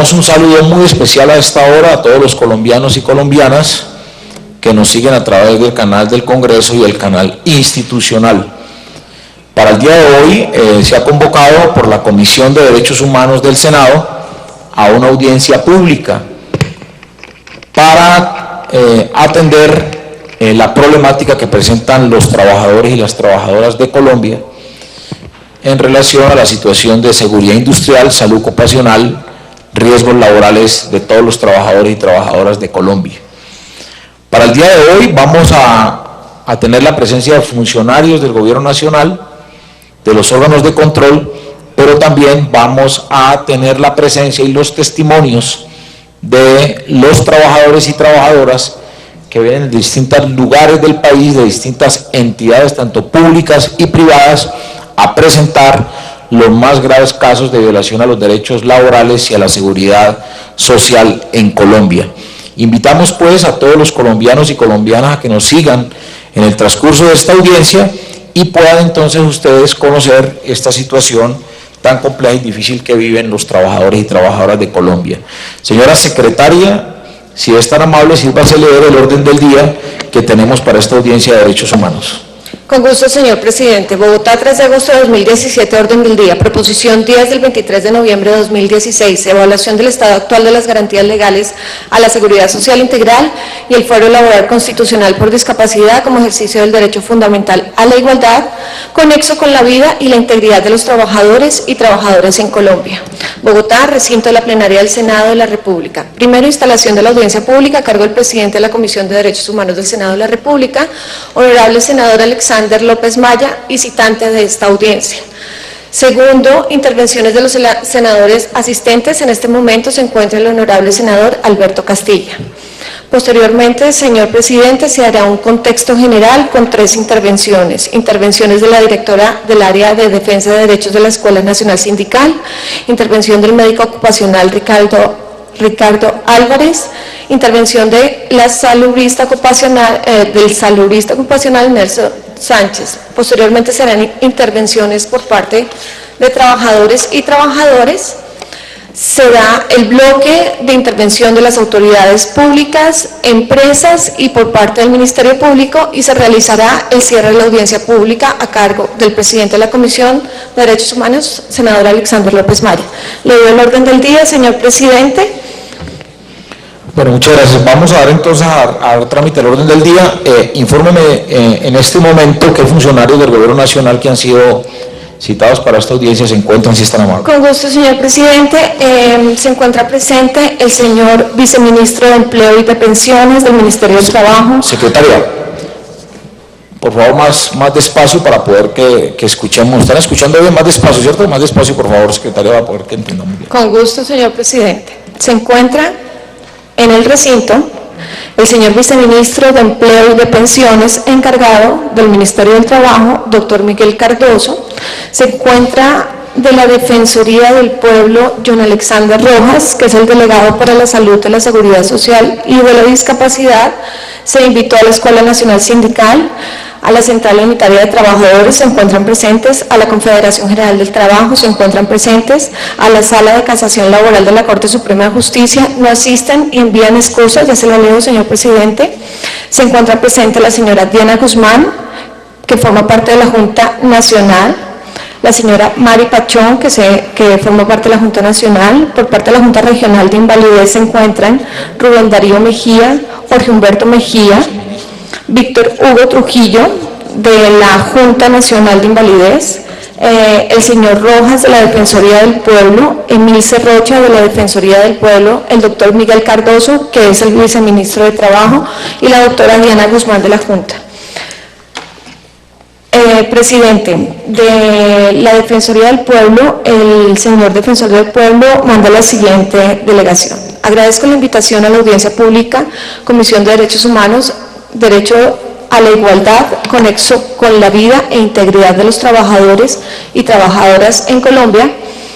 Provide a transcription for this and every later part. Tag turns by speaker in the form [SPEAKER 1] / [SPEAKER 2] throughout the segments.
[SPEAKER 1] Enviamos un saludo muy especial a esta hora a todos los colombianos y colombianas que nos siguen a través del canal del Congreso y el canal institucional. Para el día de hoy se ha convocado por la Comisión de Derechos Humanos del Senado a una audiencia pública para atender la problemática que presentan los trabajadores y las trabajadoras de Colombia en relación a la situación de seguridad industrial, salud ocupacional, riesgos laborales de todos los trabajadores y trabajadoras de Colombia. Para el día de hoy vamos a tener la presencia de funcionarios del Gobierno Nacional, de los órganos de control, pero también vamos a tener la presencia y los testimonios de los trabajadores y trabajadoras que vienen de distintos lugares del país, de distintas entidades, tanto públicas y privadas, a presentar los más graves casos de violación a los derechos laborales y a la seguridad social en Colombia. Invitamos pues a todos los colombianos y colombianas a que nos sigan en el transcurso de esta audiencia y puedan entonces ustedes conocer esta situación tan compleja y difícil que viven los trabajadores y trabajadoras de Colombia. Señora secretaria, si es tan amable, sírvase a leer el orden del día que tenemos para esta audiencia de derechos humanos.
[SPEAKER 2] Con gusto, señor presidente. Bogotá, 3 de agosto de 2017, orden del día. Proposición 10 del 23 de noviembre de 2016. Evaluación del estado actual de las garantías legales a la seguridad social integral y el fuero laboral constitucional por discapacidad como ejercicio del derecho fundamental a la igualdad, conexo con la vida y la integridad de los trabajadores y trabajadoras en Colombia. Bogotá, recinto de la plenaria del Senado de la República. Primero, instalación de la audiencia pública a cargo del presidente de la Comisión de Derechos Humanos del Senado de la República, honorable senador Alexander López Maya y citante de esta audiencia. Segundo, intervenciones de los senadores asistentes. En este momento se encuentra el honorable senador Alberto Castilla. Posteriormente, señor presidente, se hará un contexto general con 3 intervenciones. Intervenciones de la directora del área de defensa de derechos de la Escuela Nacional Sindical, intervención del médico ocupacional Ricardo Álvarez, intervención de la salubrista ocupacional, del salubrista ocupacional Nelson Sánchez. Posteriormente serán intervenciones por parte de trabajadores y trabajadoras. Será el bloque de intervención de las autoridades públicas, empresas y por parte del Ministerio Público, y se realizará el cierre de la audiencia pública a cargo del presidente de la Comisión de Derechos Humanos, senador Alexander López Maya. Le doy el orden del día, señor presidente.
[SPEAKER 1] Bueno, muchas gracias. Vamos a dar entonces a trámite el orden del día. Infórmeme en este momento qué funcionarios del Gobierno Nacional que han sido citados para esta audiencia se encuentran, si están amables.
[SPEAKER 2] Con gusto, señor presidente. Se encuentra presente el señor viceministro de Empleo y de Pensiones del Ministerio del Trabajo.
[SPEAKER 1] Secretaria, por favor, más despacio para poder que escuchemos. ¿Están escuchando bien? Más despacio, ¿cierto? Más despacio, por favor, secretaria, para poder que entendamos bien.
[SPEAKER 2] Con gusto, señor presidente. Se encuentra en el recinto el señor viceministro de Empleo y de Pensiones encargado del Ministerio del Trabajo, doctor Miguel Cardoso. Se encuentra de la Defensoría del Pueblo, John Alexander Rojas, que es el delegado para la salud, de la seguridad social y de la discapacidad. Se invitó a la Escuela Nacional Sindical, a la Central Unitaria de Trabajadores, se encuentran presentes, a la Confederación General del Trabajo, se encuentran presentes, a la Sala de Casación Laboral de la Corte Suprema de Justicia, no asisten y envían excusas, ya se lo leo, señor presidente. Se encuentra presente la señora Diana Guzmán, que forma parte de la Junta Nacional, la señora Mari Pachón, que forma parte de la Junta Nacional. Por parte de la Junta Regional de Invalidez se encuentran Rubén Darío Mejía, Jorge Humberto Mejía, Víctor Hugo Trujillo, de la Junta Nacional de Invalidez, el señor Rojas, de la Defensoría del Pueblo, Emil Cerrocha, de la Defensoría del Pueblo, el doctor Miguel Cardoso, que es el viceministro de Trabajo, y la doctora Diana Guzmán, de la Junta. Presidente, de la Defensoría del Pueblo, el señor Defensor del Pueblo manda la siguiente delegación. Agradezco la invitación a la audiencia pública, Comisión de Derechos Humanos, derecho a la igualdad, conexo con la vida e integridad de los trabajadores y trabajadoras en Colombia,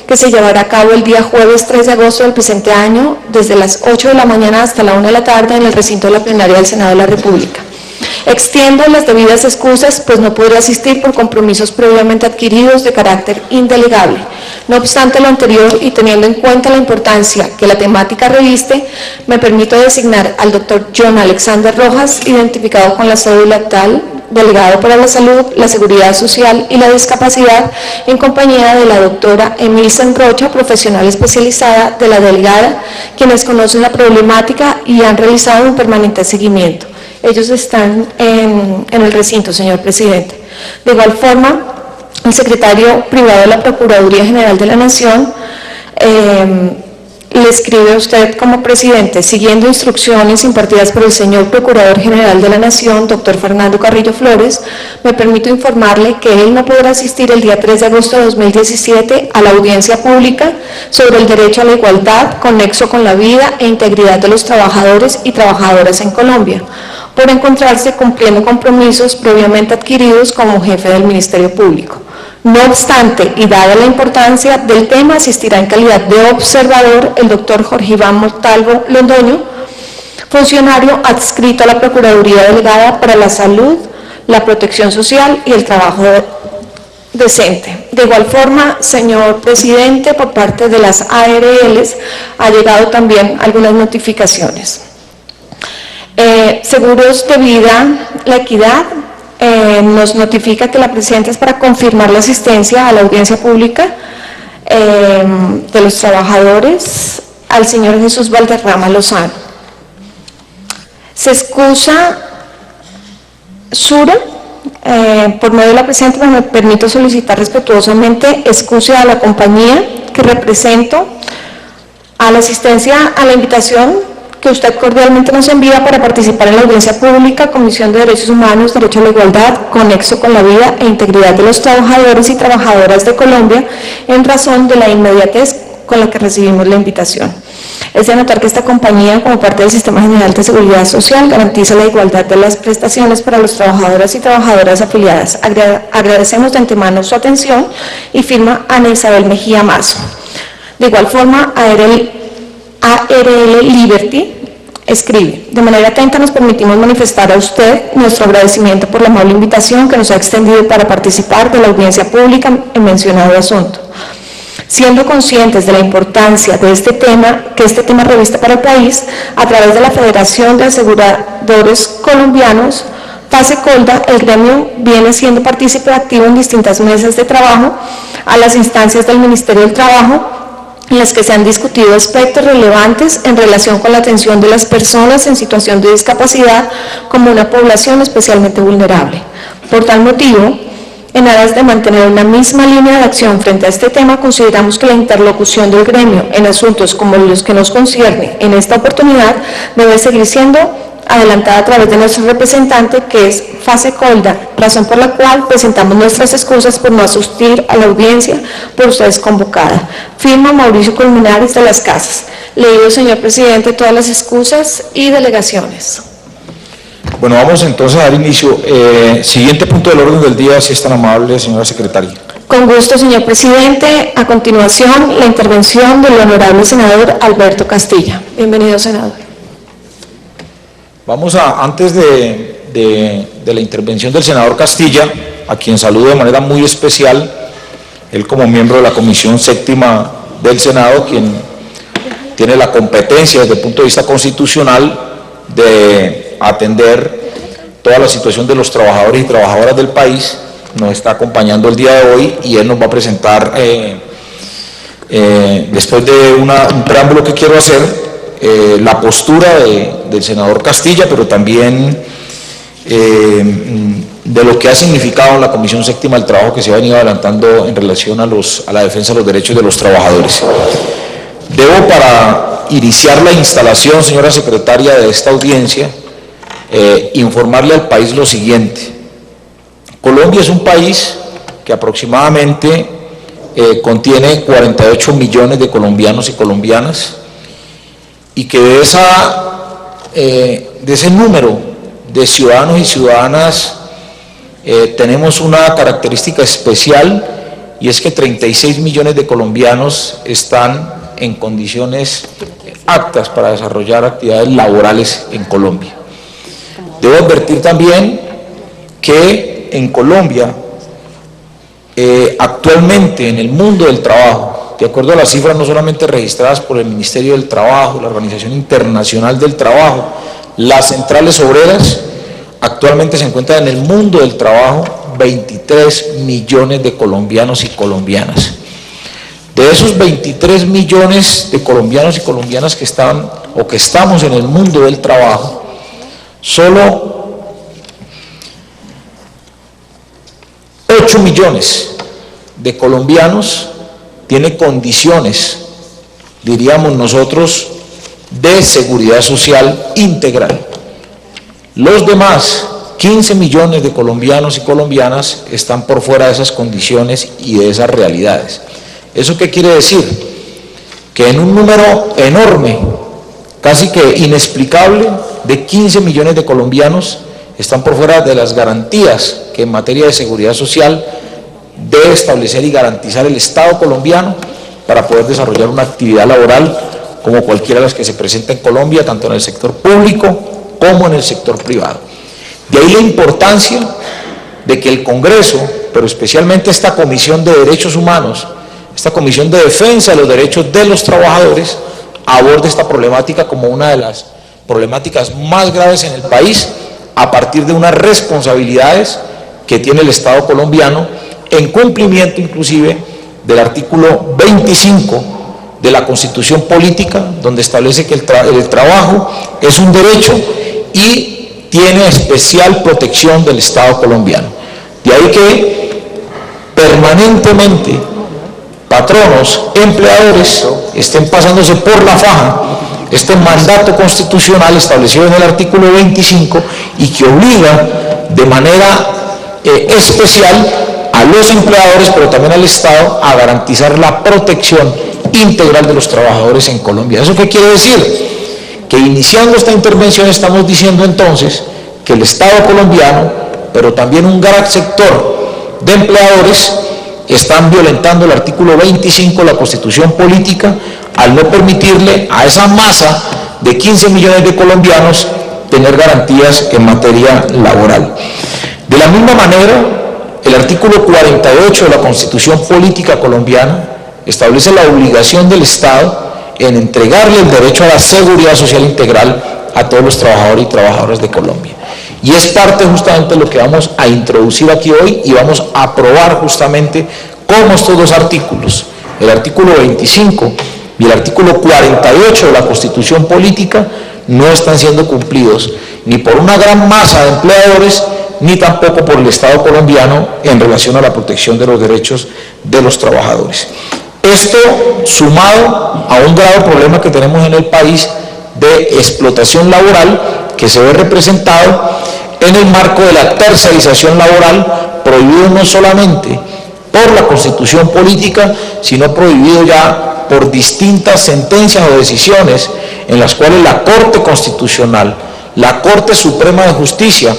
[SPEAKER 2] que se llevará a cabo el día jueves 3 de agosto del presente año, desde las 8 de la mañana hasta la 1 de la tarde, en el recinto de la plenaria del Senado de la República. Extiendo las debidas excusas, pues no podré asistir por compromisos previamente adquiridos de carácter indelegable. No obstante lo anterior y teniendo en cuenta la importancia que la temática reviste, me permito designar al doctor John Alexander Rojas, identificado con la cédula tal, delegado para la salud, la seguridad social y la discapacidad, en compañía de la doctora Emilsen Rocha, profesional especializada de la delegada, quienes conocen la problemática y han realizado un permanente seguimiento. Ellos están en el recinto, señor presidente. De igual forma, el secretario privado de la Procuraduría General de la Nación le escribe a usted como presidente, siguiendo instrucciones impartidas por el señor Procurador General de la Nación, doctor Fernando Carrillo Flores, me permito informarle que él no podrá asistir el día 3 de agosto de 2017 a la audiencia pública sobre el derecho a la igualdad, conexo con la vida e integridad de los trabajadores y trabajadoras en Colombia, por encontrarse cumpliendo compromisos previamente adquiridos como jefe del Ministerio Público. No obstante, y dada la importancia del tema, asistirá en calidad de observador el doctor Jorge Iván Montalvo Londoño, funcionario adscrito a la Procuraduría Delegada para la Salud, la Protección Social y el Trabajo Decente. De igual forma, señor presidente, por parte de las ARLs ha llegado también algunas notificaciones. Seguros de Vida, La Equidad, nos notifica que la presidenta es para confirmar la asistencia a la audiencia pública de los trabajadores al señor Jesús Valderrama Lozano. Se excusa Sura, por medio de la presidenta me permito solicitar respetuosamente excuse a la compañía que represento a la asistencia a la invitación que usted cordialmente nos envía para participar en la audiencia pública, Comisión de Derechos Humanos, Derecho a la Igualdad, conexo con la vida e integridad de los trabajadores y trabajadoras de Colombia, en razón de la inmediatez con la que recibimos la invitación. Es de anotar que esta compañía, como parte del Sistema General de Seguridad Social, garantiza la igualdad de las prestaciones para los trabajadores y trabajadoras afiliadas. Agradecemos de antemano su atención y firma Ana Isabel Mejía Mazo. De igual forma, ARL Liberty escribe: de manera atenta nos permitimos manifestar a usted nuestro agradecimiento por la amable invitación que nos ha extendido para participar de la audiencia pública en mencionado asunto. Siendo conscientes de la importancia de este tema, que este tema reviste para el país, a través de la Federación de Aseguradores Colombianos, FASECOLDA, el gremio viene siendo partícipe activo en distintas mesas de trabajo a las instancias del Ministerio del Trabajo, en las que se han discutido aspectos relevantes en relación con la atención de las personas en situación de discapacidad como una población especialmente vulnerable. Por tal motivo, en aras de mantener una misma línea de acción frente a este tema, consideramos que la interlocución del gremio en asuntos como los que nos concierne en esta oportunidad debe seguir siendo adelantada a través de nuestro representante, que es FASECOLDA, razón por la cual presentamos nuestras excusas por no asistir a la audiencia por ustedes convocada. Firma Mauricio Colmenares de las Casas. Leído, señor presidente, todas las excusas y delegaciones.
[SPEAKER 1] Bueno, vamos entonces a dar inicio. Siguiente punto del orden del día, si es tan amable, señora secretaria.
[SPEAKER 2] Con gusto, señor presidente. A continuación, la intervención del honorable senador Alberto Castilla. Bienvenido, senador.
[SPEAKER 1] Vamos a, antes de la intervención del senador Castilla, a quien saludo de manera muy especial, él como miembro de la Comisión Séptima del Senado, quien tiene la competencia desde el punto de vista constitucional de atender toda la situación de los trabajadores y trabajadoras del país, nos está acompañando el día de hoy y él nos va a presentar, después de un preámbulo que quiero hacer, la postura del senador Castilla, pero también de lo que ha significado en la Comisión Séptima el trabajo que se ha venido adelantando en relación a la defensa de los derechos de los trabajadores. Debo, para iniciar la instalación, señora secretaria, de esta audiencia, informarle al país lo siguiente. Colombia es un país que aproximadamente contiene 48 millones de colombianos y colombianas, y que de ese número de ciudadanos y ciudadanas tenemos una característica especial, y es que 36 millones de colombianos están en condiciones aptas para desarrollar actividades laborales en Colombia. Debo advertir también que en Colombia, actualmente en el mundo del trabajo, de acuerdo a las cifras no solamente registradas por el Ministerio del Trabajo, la Organización Internacional del Trabajo, las centrales obreras, actualmente se encuentran en el mundo del trabajo 23 millones de colombianos y colombianas. De esos 23 millones de colombianos y colombianas que están o que estamos en el mundo del trabajo, solo 8 millones de colombianos tienen condiciones, diríamos nosotros, de seguridad social integral. Los demás, 15 millones de colombianos y colombianas, están por fuera de esas condiciones y de esas realidades. ¿Eso qué quiere decir? Que en un número enorme, casi que inexplicable, de 15 millones de colombianos están por fuera de las garantías que en materia de seguridad social debe establecer y garantizar el Estado colombiano para poder desarrollar una actividad laboral como cualquiera de las que se presenta en Colombia, tanto en el sector público como en el sector privado. De ahí la importancia de que el Congreso, pero especialmente esta Comisión de Derechos Humanos, esta Comisión de Defensa de los Derechos de los Trabajadores, aborde esta problemática como una de las problemáticas más graves en el país, a partir de unas responsabilidades que tiene el Estado colombiano en cumplimiento inclusive del artículo 25 de la Constitución Política, donde establece que el trabajo es un derecho y tiene especial protección del Estado colombiano. De ahí que permanentemente patronos, empleadores estén pasándose por la faja este mandato constitucional establecido en el artículo 25 y que obliga de manera especial a los empleadores, pero también al Estado, a garantizar la protección integral de los trabajadores en Colombia. ¿Eso qué quiere decir? Que iniciando esta intervención estamos diciendo entonces que el Estado colombiano, pero también un gran sector de empleadores, están violentando el artículo 25 de la Constitución Política al no permitirle a esa masa de 15 millones de colombianos tener garantías en materia laboral. De la misma manera, el artículo 48 de la Constitución Política colombiana establece la obligación del Estado en entregarle el derecho a la seguridad social integral a todos los trabajadores y trabajadoras de Colombia. Y es parte justamente de lo que vamos a introducir aquí hoy y vamos a aprobar justamente cómo estos dos artículos, el artículo 25 y el artículo 48 de la Constitución Política, no están siendo cumplidos ni por una gran masa de empleadores, ni tampoco por el Estado colombiano en relación a la protección de los derechos de los trabajadores. Esto sumado a un grave problema que tenemos en el país de explotación laboral que se ve representado en el marco de la tercerización laboral, prohibido no solamente por la Constitución Política, sino prohibido ya por distintas sentencias o decisiones en las cuales la Corte Constitucional, la Corte Suprema de Justicia,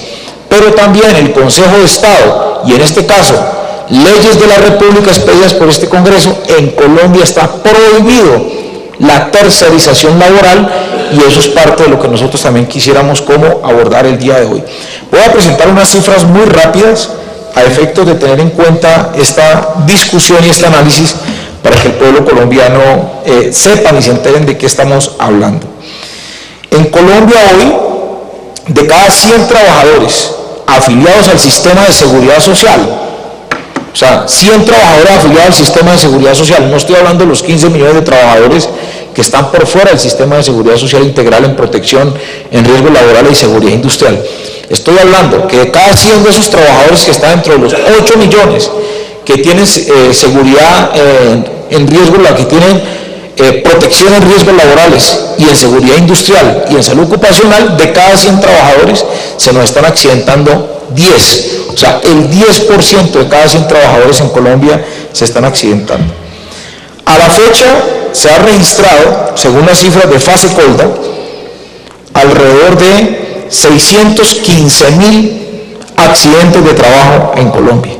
[SPEAKER 1] pero también el Consejo de Estado, y en este caso, leyes de la República expedidas por este Congreso, en Colombia está prohibido la tercerización laboral, y eso es parte de lo que nosotros también quisiéramos como abordar el día de hoy. Voy a presentar unas cifras muy rápidas a efectos de tener en cuenta esta discusión y este análisis para que el pueblo colombiano sepan y se enteren de qué estamos hablando. En Colombia hoy, de cada 100 trabajadores afiliados al sistema de seguridad social, o sea, 100 trabajadores afiliados al sistema de seguridad social, no estoy hablando de los 15 millones de trabajadores que están por fuera del sistema de seguridad social integral en protección en riesgos laborales y seguridad industrial. Estoy hablando que de cada 100 de esos trabajadores que están dentro de los 8 millones que tienen seguridad en riesgo, la que tienen protección en riesgos laborales y en seguridad industrial y en salud ocupacional, de cada 100 trabajadores se nos están accidentando 10. O sea, el 10% de cada 100 trabajadores en Colombia se están accidentando. A la fecha se ha registrado, según las cifras de FASECOLDA, alrededor de 615.000 accidentes de trabajo en Colombia.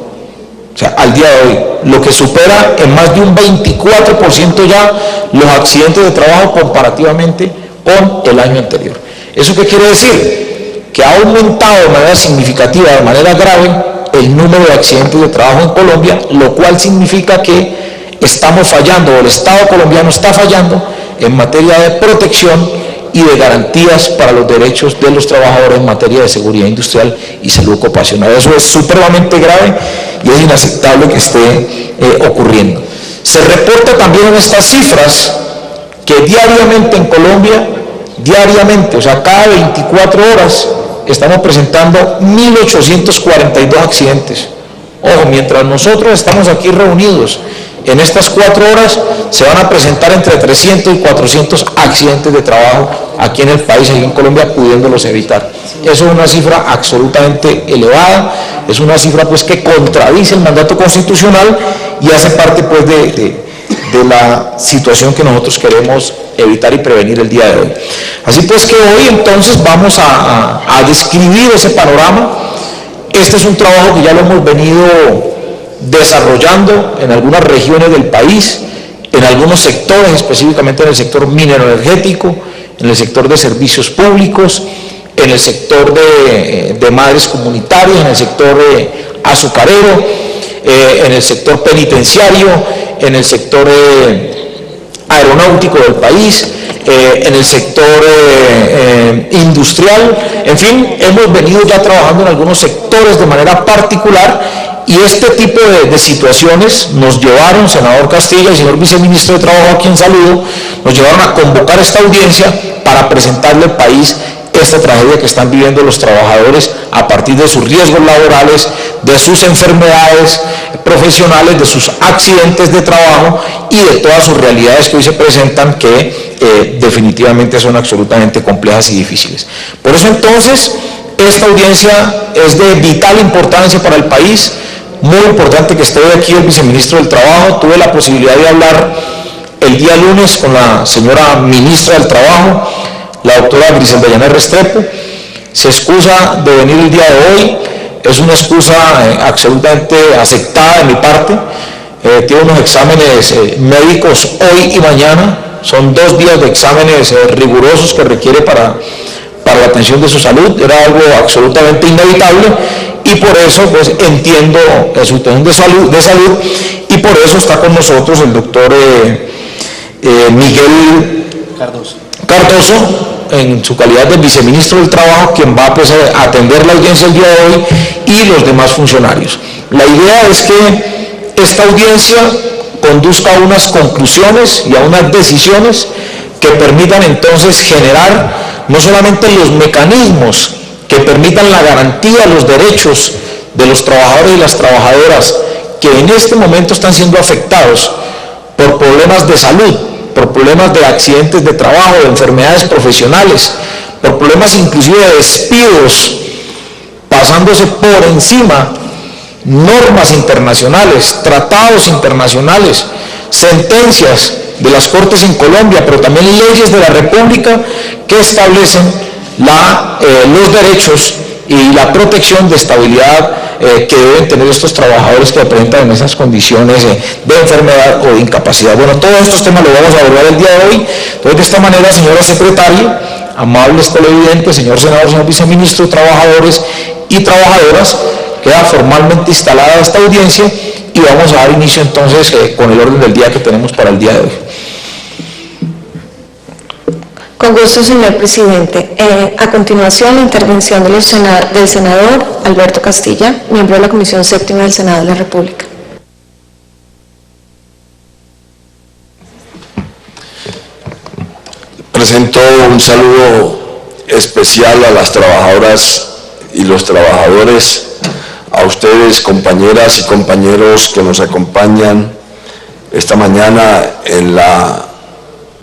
[SPEAKER 1] O sea, al día de hoy, lo que supera en más de un 24% ya los accidentes de trabajo comparativamente con el año anterior. ¿Eso qué quiere decir? que ha aumentado de manera significativa, de manera grave, el número de accidentes de trabajo en Colombia, lo cual significa que estamos fallando, o el Estado colombiano está fallando en materia de protección y de garantías para los derechos de los trabajadores en materia de seguridad industrial y salud ocupacional. Eso es supremamente grave y es inaceptable que esté ocurriendo. Se reporta también en estas cifras que diariamente en Colombia, diariamente, o sea, cada 24 horas, estamos presentando 1.842 accidentes. Ojo, mientras nosotros estamos aquí reunidos, en estas 4 horas se van a presentar entre 300 y 400 accidentes de trabajo aquí en el país, aquí en Colombia, pudiéndolos evitar. Eso es una cifra absolutamente elevada, es una cifra pues que contradice el mandato constitucional y hace parte pues de la situación que nosotros queremos evitar y prevenir el día de hoy. Así pues que hoy entonces vamos a describir ese panorama. Este es un trabajo que ya lo hemos venido desarrollando en algunas regiones del país, en algunos sectores, específicamente en el sector minero-energético, en el sector de servicios públicos, en el sector de madres comunitarias, en el sector azucarero, en el sector penitenciario, en el sector aeronáutico del país, en el sector industrial. En fin, hemos venido ya trabajando en algunos sectores de manera particular y este tipo de situaciones nos llevaron, senador Castilla y señor viceministro de Trabajo, a quien saludo, nos llevaron a convocar esta audiencia para presentarle al país esta tragedia que están viviendo los trabajadores a partir de sus riesgos laborales, de sus enfermedades profesionales, de sus accidentes de trabajo y de todas sus realidades que hoy se presentan, que definitivamente son absolutamente complejas y difíciles. Por eso entonces esta audiencia es de vital importancia para el país. Muy importante que esté aquí el viceministro del Trabajo. Tuve la posibilidad de hablar el día lunes con la señora ministra del Trabajo, la doctora Griselda Llanes Restrepo. Se excusa de venir el día de hoy, es una excusa absolutamente aceptada de mi parte. Tiene unos exámenes médicos hoy y mañana, son 2 días de exámenes rigurosos que requiere para la atención de su salud. Era algo absolutamente inevitable y por eso pues entiendo su situación de salud y por eso está con nosotros el doctor Miguel Cardoso, en su calidad de viceministro del Trabajo, quien va pues, a atender la audiencia el día de hoy, y los demás funcionarios. La idea es que esta audiencia conduzca a unas conclusiones y a unas decisiones que permitan entonces generar no solamente los mecanismos que permitan la garantía de los derechos de los trabajadores y las trabajadoras que en este momento están siendo afectados por problemas de salud, por problemas de accidentes de trabajo, de enfermedades profesionales, por problemas inclusive de despidos, pasándose por encima normas internacionales, tratados internacionales, sentencias de las Cortes en Colombia, pero también leyes de la República que establecen los derechos y la protección de estabilidad que deben tener estos trabajadores que presentan en esas condiciones de enfermedad o de incapacidad. Bueno, todos estos temas los vamos a abordar el día de hoy. Entonces, de esta manera, señora secretaria, amables televidentes, señor senador, señor viceministro, trabajadores y trabajadoras, queda formalmente instalada esta audiencia y vamos a dar inicio entonces con el orden del día que tenemos para el día de hoy.
[SPEAKER 2] Con gusto, señor presidente. A continuación, la intervención del senador Alberto Castilla, miembro de la Comisión Séptima del Senado de la República.
[SPEAKER 3] Presento un saludo especial a las trabajadoras y los trabajadores, a ustedes, compañeras y compañeros que nos acompañan esta mañana en la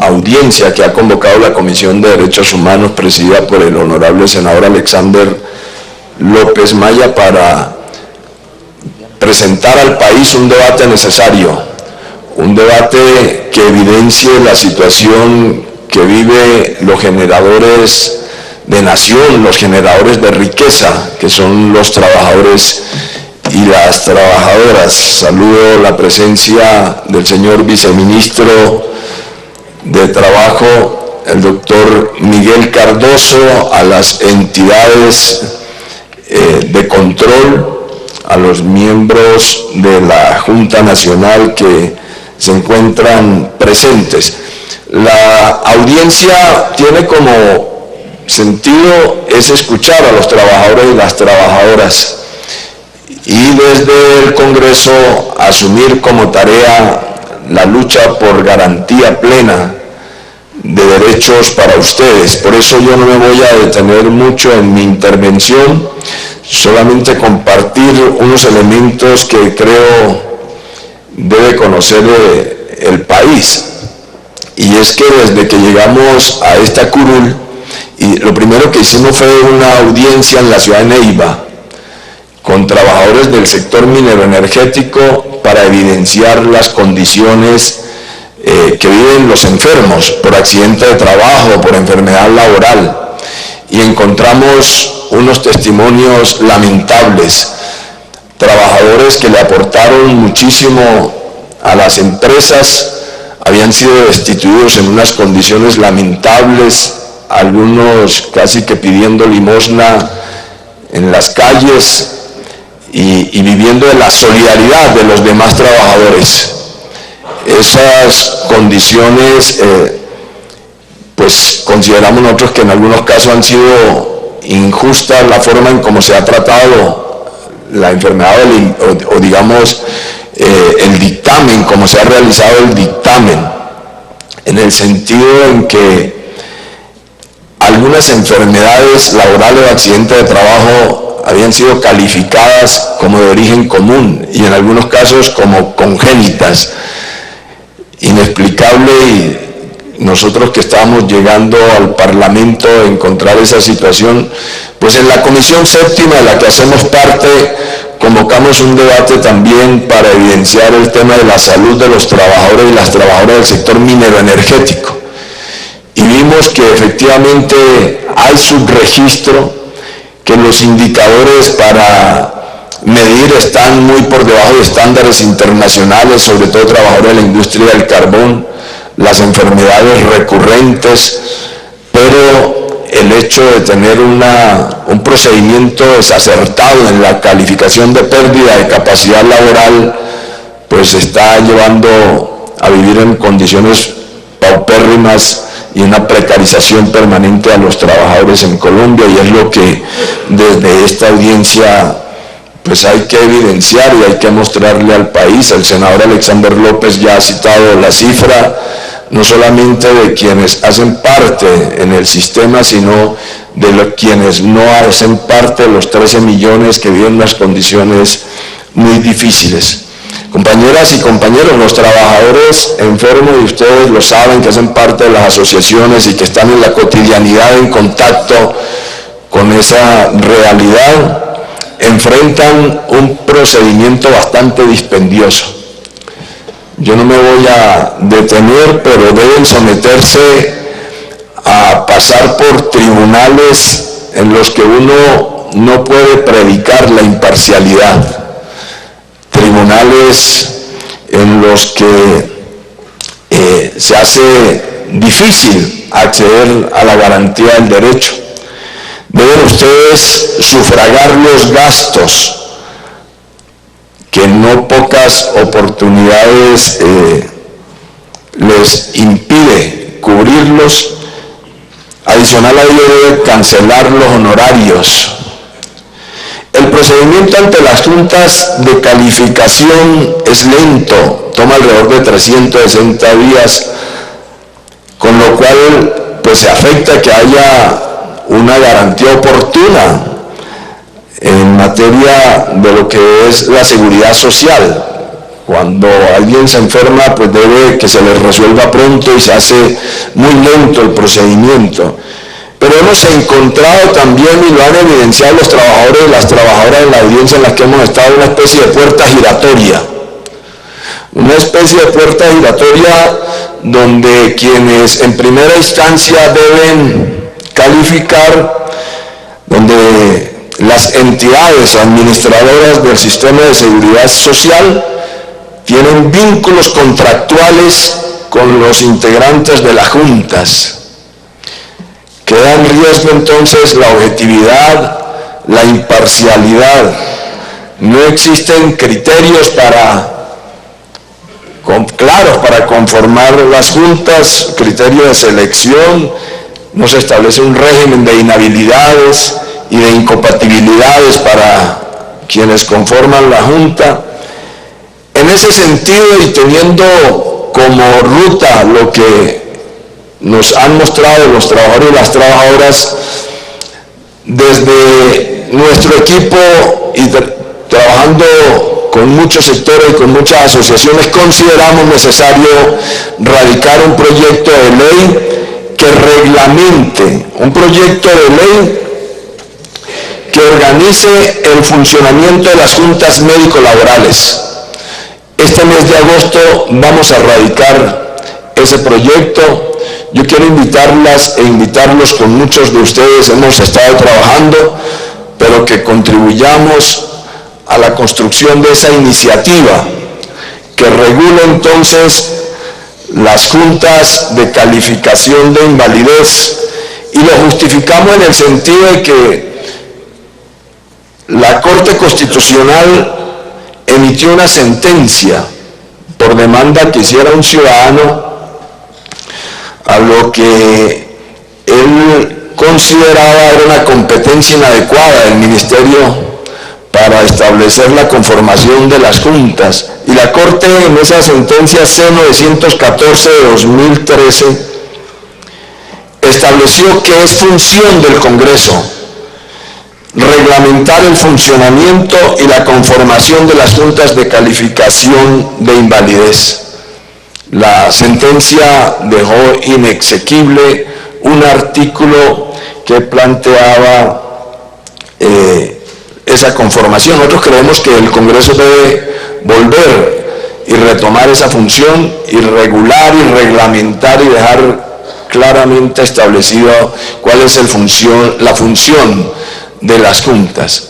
[SPEAKER 3] audiencia que ha convocado la Comisión de Derechos Humanos presidida por el honorable senador Alexander López Maya para presentar al país un debate necesario, un debate que evidencie la situación que viven los generadores de nación, los generadores de riqueza, que son los trabajadores y las trabajadoras. Saludo la presencia del señor viceministro de Trabajo, el doctor Miguel Cardoso, a las entidades de control, a los miembros de la Junta Nacional que se encuentran presentes. La audiencia tiene como sentido es escuchar a los trabajadores y las trabajadoras y desde el Congreso asumir como tarea la lucha por garantía plena de derechos para ustedes. Por eso yo no me voy a detener mucho en mi intervención, solamente compartir unos elementos que creo debe conocer el país. Y es que desde que llegamos a esta curul, y lo primero que hicimos fue una audiencia en la ciudad de Neiva con trabajadores del sector minero energético para evidenciar las condiciones que viven los enfermos por accidente de trabajo, por enfermedad laboral, y encontramos unos testimonios lamentables, trabajadores que le aportaron muchísimo a las empresas, habían sido destituidos en unas condiciones lamentables, algunos casi que pidiendo limosna en las calles y viviendo de la solidaridad de los demás trabajadores. Esas condiciones, pues consideramos nosotros que en algunos casos han sido injustas la forma en cómo se ha tratado la enfermedad o digamos el dictamen, cómo se ha realizado el dictamen, en el sentido en que algunas enfermedades laborales o accidentes de trabajo habían sido calificadas como de origen común y en algunos casos como congénitas. Inexplicable, y nosotros que estábamos llegando al Parlamento a encontrar esa situación, pues en la Comisión Séptima de la que hacemos parte convocamos un debate también para evidenciar el tema de la salud de los trabajadores y las trabajadoras del sector minero energético. Y vimos que efectivamente hay subregistro, que los indicadores para medir están muy por debajo de estándares internacionales, sobre todo trabajadores de la industria del carbón, las enfermedades recurrentes, pero el hecho de tener un procedimiento desacertado en la calificación de pérdida de capacidad laboral, pues está llevando a vivir en condiciones paupérrimas y una precarización permanente a los trabajadores en Colombia, y es lo que desde esta audiencia pues hay que evidenciar y hay que mostrarle al país. El senador Alexander López ya ha citado la cifra, no solamente de quienes hacen parte en el sistema, sino de quienes no hacen parte, de los 13 millones que viven unas condiciones muy difíciles. Compañeras y compañeros, los trabajadores enfermos, y ustedes lo saben, que hacen parte de las asociaciones y que están en la cotidianidad en contacto con esa realidad, enfrentan un procedimiento bastante dispendioso. Yo no me voy a detener, pero deben someterse a pasar por tribunales en los que uno no puede predicar la imparcialidad, tribunales en los que se hace difícil acceder a la garantía del derecho. Deben ustedes sufragar los gastos que no pocas oportunidades les impide cubrirlos. Adicional a ello, debe cancelar los honorarios. El procedimiento ante las juntas de calificación es lento, toma alrededor de 360 días, con lo cual pues se afecta que haya una garantía oportuna en materia de lo que es la seguridad social. Cuando alguien se enferma, pues debe que se le resuelva pronto y se hace muy lento el procedimiento. Pero hemos encontrado también, y lo han evidenciado los trabajadores y las trabajadoras en la audiencia en la que hemos estado, una especie de puerta giratoria. Una especie de puerta giratoria donde quienes en primera instancia deben calificar, donde las entidades administradoras del sistema de seguridad social tienen vínculos contractuales con los integrantes de las juntas. Queda en riesgo entonces la objetividad, la imparcialidad. No existen criterios claros para conformar las juntas, criterios de selección, no se establece un régimen de inhabilidades y de incompatibilidades para quienes conforman la junta. En ese sentido, y teniendo como ruta lo que nos han mostrado los trabajadores y las trabajadoras, desde nuestro equipo y trabajando con muchos sectores y con muchas asociaciones, consideramos necesario radicar un proyecto de ley que reglamente, un proyecto de ley que organice el funcionamiento de las juntas médico-laborales. Este mes de agosto vamos a radicar ese proyecto. Yo quiero invitarlas e invitarlos, con muchos de ustedes hemos estado trabajando, pero que contribuyamos a la construcción de esa iniciativa que regule entonces las juntas de calificación de invalidez, y lo justificamos en el sentido de que la Corte Constitucional emitió una sentencia por demanda que hiciera un ciudadano, a lo que él consideraba era una competencia inadecuada del Ministerio para establecer la conformación de las juntas. Y la Corte, en esa sentencia C-914 de 2013, estableció que es función del Congreso reglamentar el funcionamiento y la conformación de las juntas de calificación de invalidez. La sentencia dejó inexequible un artículo que planteaba esa conformación. Nosotros creemos que el Congreso debe volver y retomar esa función y regular y reglamentar y dejar claramente establecido cuál es la función de las juntas.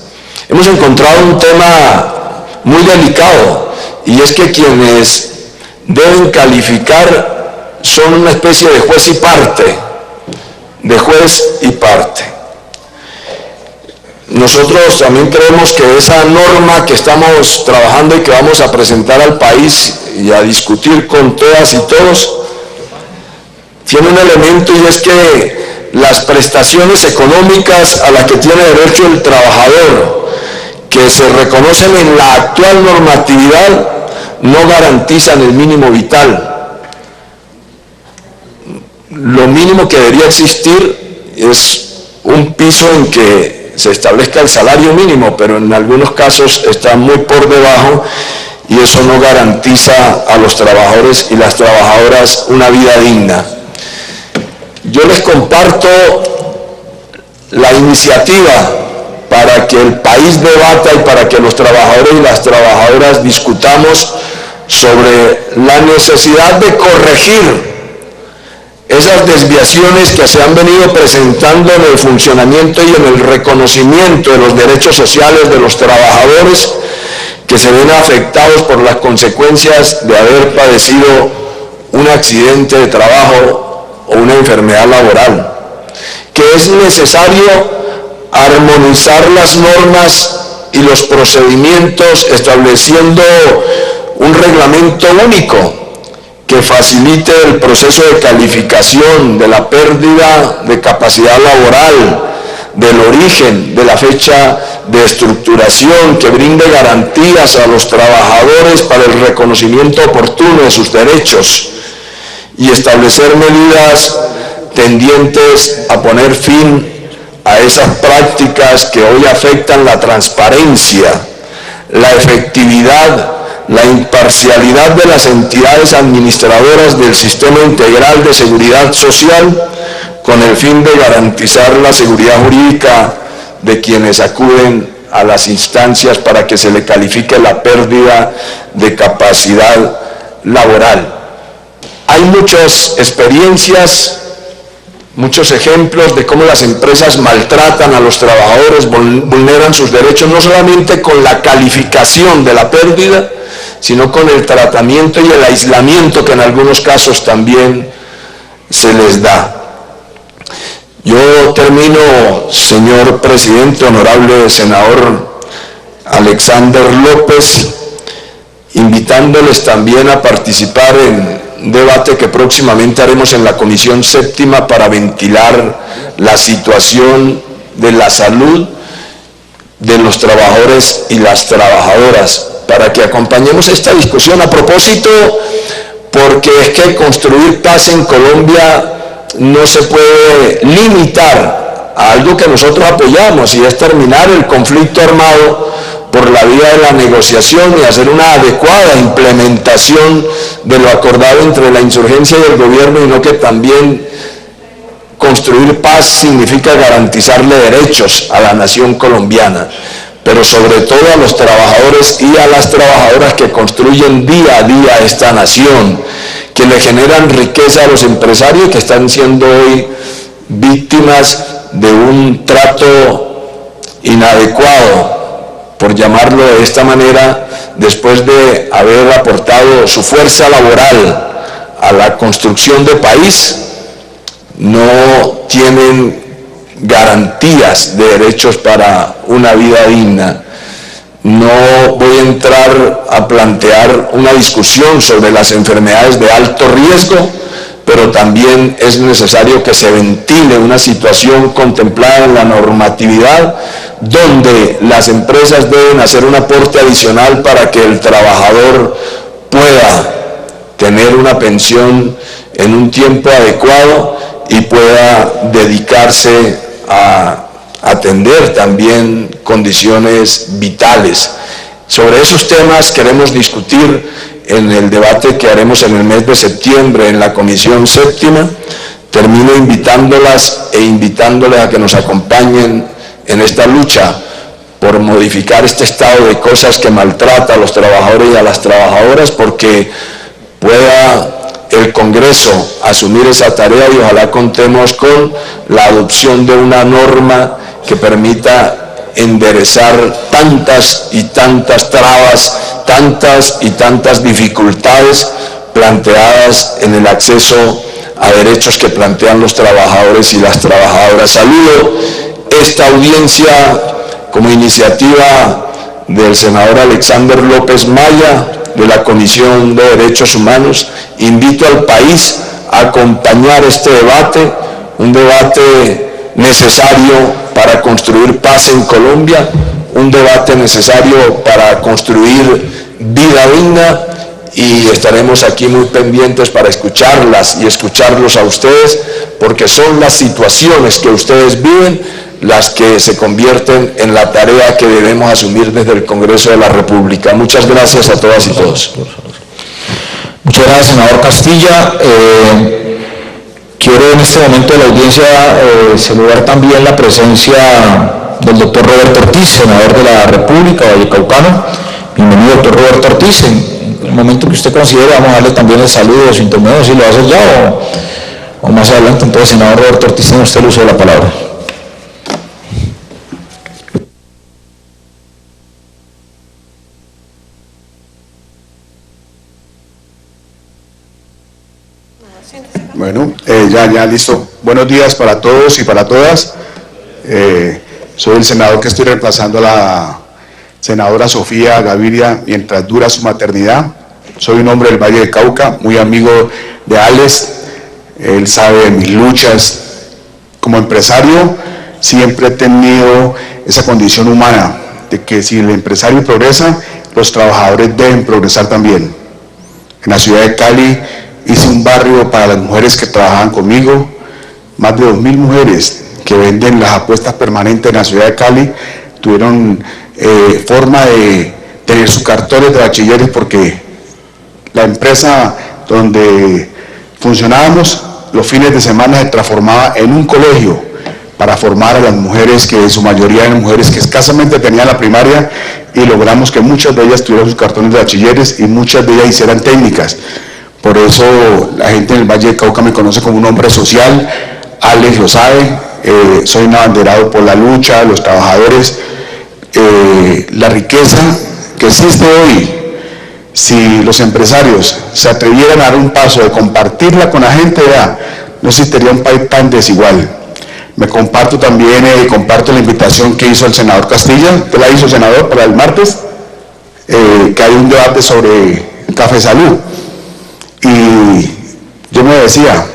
[SPEAKER 3] Hemos encontrado un tema muy delicado, y es que quienes deben calificar son una especie de juez y parte, Nosotros también creemos que esa norma que estamos trabajando y que vamos a presentar al país y a discutir con todas y todos, tiene un elemento, y es que las prestaciones económicas a las que tiene derecho el trabajador, que se reconocen en la actual normatividad, no garantizan el mínimo vital. Lo mínimo que debería existir es un piso en que se establezca el salario mínimo, pero en algunos casos está muy por debajo, y eso no garantiza a los trabajadores y las trabajadoras una vida digna. Yo les comparto la iniciativa para que el país debata y para que los trabajadores y las trabajadoras discutamos sobre la necesidad de corregir esas desviaciones que se han venido presentando en el funcionamiento y en el reconocimiento de los derechos sociales de los trabajadores, que se ven afectados por las consecuencias de haber padecido un accidente de trabajo o una enfermedad laboral, que es necesario armonizar las normas y los procedimientos, estableciendo un reglamento único que facilite el proceso de calificación de la pérdida de capacidad laboral, del origen, de la fecha de estructuración, que brinde garantías a los trabajadores para el reconocimiento oportuno de sus derechos, y establecer medidas tendientes a poner fin a esas prácticas que hoy afectan la transparencia, la efectividad, la imparcialidad de las entidades administradoras del Sistema Integral de Seguridad Social, con el fin de garantizar la seguridad jurídica de quienes acuden a las instancias para que se le califique la pérdida de capacidad laboral. Hay muchas experiencias, muchos ejemplos de cómo las empresas maltratan a los trabajadores, vulneran sus derechos, no solamente con la calificación de la pérdida, sino con el tratamiento y el aislamiento que en algunos casos también se les da. Yo termino, señor presidente, honorable senador Alexander López, invitándoles también a participar en un debate que próximamente haremos en la Comisión Séptima para ventilar la situación de la salud de los trabajadores y las trabajadoras, para que acompañemos esta discusión a propósito, porque es que construir paz en Colombia no se puede limitar a algo que nosotros apoyamos, y es terminar el conflicto armado por la vía de la negociación y hacer una adecuada implementación de lo acordado entre la insurgencia y el gobierno, y no que también construir paz significa garantizarle derechos a la nación colombiana, pero sobre todo a los trabajadores y a las trabajadoras que construyen día a día esta nación, que le generan riqueza a los empresarios que están siendo hoy víctimas de un trato inadecuado, por llamarlo de esta manera, después de haber aportado su fuerza laboral a la construcción del país. No tienen garantías de derechos para una vida digna. No voy a entrar a plantear una discusión sobre las enfermedades de alto riesgo, pero también es necesario que se ventile una situación contemplada en la normatividad, donde las empresas deben hacer un aporte adicional para que el trabajador pueda tener una pensión en un tiempo adecuado y pueda dedicarse a atender también condiciones vitales. Sobre esos temas queremos discutir en el debate que haremos en el mes de septiembre en la Comisión Séptima. Termino invitándolas e invitándoles a que nos acompañen en esta lucha por modificar este estado de cosas que maltrata a los trabajadores y a las trabajadoras, porque pueda el Congreso asumir esa tarea y ojalá contemos con la adopción de una norma que permita enderezar tantas y tantas trabas, tantas y tantas dificultades planteadas en el acceso a derechos que plantean los trabajadores y las trabajadoras. Saludo esta audiencia como iniciativa del senador Alexander López Maya, de la Comisión de Derechos Humanos. Invito al país a acompañar este debate, un debate necesario para construir paz en Colombia, un debate necesario para construir vida digna, y estaremos aquí muy pendientes para escucharlas y escucharlos a ustedes, porque son las situaciones que ustedes viven las que se convierten en la tarea que debemos asumir desde el Congreso de la República. Muchas gracias a todas y todos.
[SPEAKER 1] Muchas gracias, senador Castilla. Quiero en este momento de la audiencia saludar también la presencia del doctor Roberto Ortiz, senador de la República, vallecaucano. Bienvenido, doctor Roberto Ortiz. En el momento que usted considere, vamos a darle también el saludo de su intermedio, si lo hace ya o más adelante. Entonces, senador Roberto Ortiz, tiene usted el uso de la palabra.
[SPEAKER 4] Bueno, ya listo. Buenos días para todos y para todas. Soy el senador que estoy reemplazando a la senadora Sofía Gaviria mientras dura su maternidad. Soy un hombre del Valle del Cauca, muy amigo de Alex. Él sabe de mis luchas. Como empresario siempre he tenido esa condición humana de que si el empresario progresa, los trabajadores deben progresar también. En la ciudad de Cali hice un barrio para las mujeres que trabajaban conmigo, más de 2.000 mujeres que venden las apuestas permanentes en la ciudad de Cali, tuvieron forma de tener sus cartones de bachilleres, porque la empresa donde funcionábamos los fines de semana se transformaba en un colegio para formar a las mujeres, que en su mayoría eran mujeres que escasamente tenían la primaria, y logramos que muchas de ellas tuvieran sus cartones de bachilleres y muchas de ellas hicieran técnicas. Por eso la gente en el Valle del Cauca me conoce como un hombre social. Alex lo sabe, soy un abanderado por la lucha de los trabajadores. La riqueza que existe hoy, si los empresarios se atrevieran a dar un paso de compartirla con la gente, no existiría un país tan desigual. Me comparto también, comparto la invitación que hizo el senador Castilla, que la hizo el senador para el martes, que hay un debate sobre Café Salud. Y yo me decía,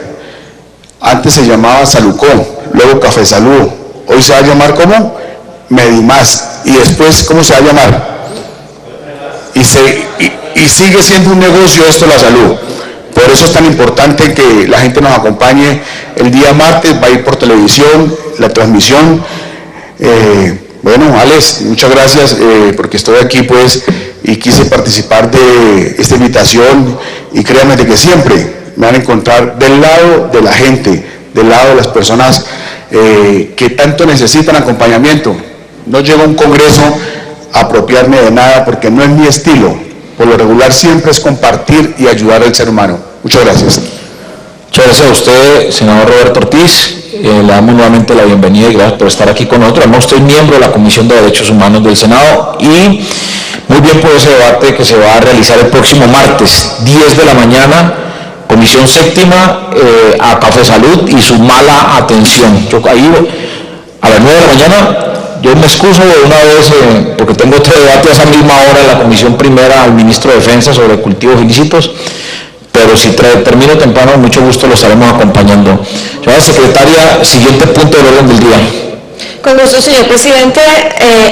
[SPEAKER 4] antes se llamaba Salucó, luego Café Salud, hoy se va a llamar ¿cómo? Medimás, y después ¿cómo se va a llamar? Y sigue siendo un negocio esto, la salud. Por eso es tan importante que la gente nos acompañe el día martes, va a ir por televisión, la transmisión. Bueno, Alex, muchas gracias porque estoy aquí pues y quise participar de esta invitación y créanme de que siempre me van a encontrar del lado de la gente, del lado de las personas que tanto necesitan acompañamiento. No llego a un congreso a apropiarme de nada porque no es mi estilo. Por lo regular siempre es compartir y ayudar al ser humano. Muchas gracias.
[SPEAKER 1] Muchas gracias a usted, senador Roberto Ortiz. Le damos nuevamente la bienvenida y gracias por estar aquí con nosotros. Además, usted es miembro de la Comisión de Derechos Humanos del Senado y muy bien por ese debate que se va a realizar el próximo martes, 10 de la mañana, Comisión Séptima, a Café Salud y su mala atención. Yo ahí a las 9 de la mañana, yo me excuso de una vez porque tengo otro debate a esa misma hora en la Comisión Primera al Ministro de Defensa sobre cultivos ilícitos, pero si termino temprano, con mucho gusto lo estaremos acompañando. Señora Secretaria, siguiente punto del orden del día.
[SPEAKER 2] Con gusto, señor presidente.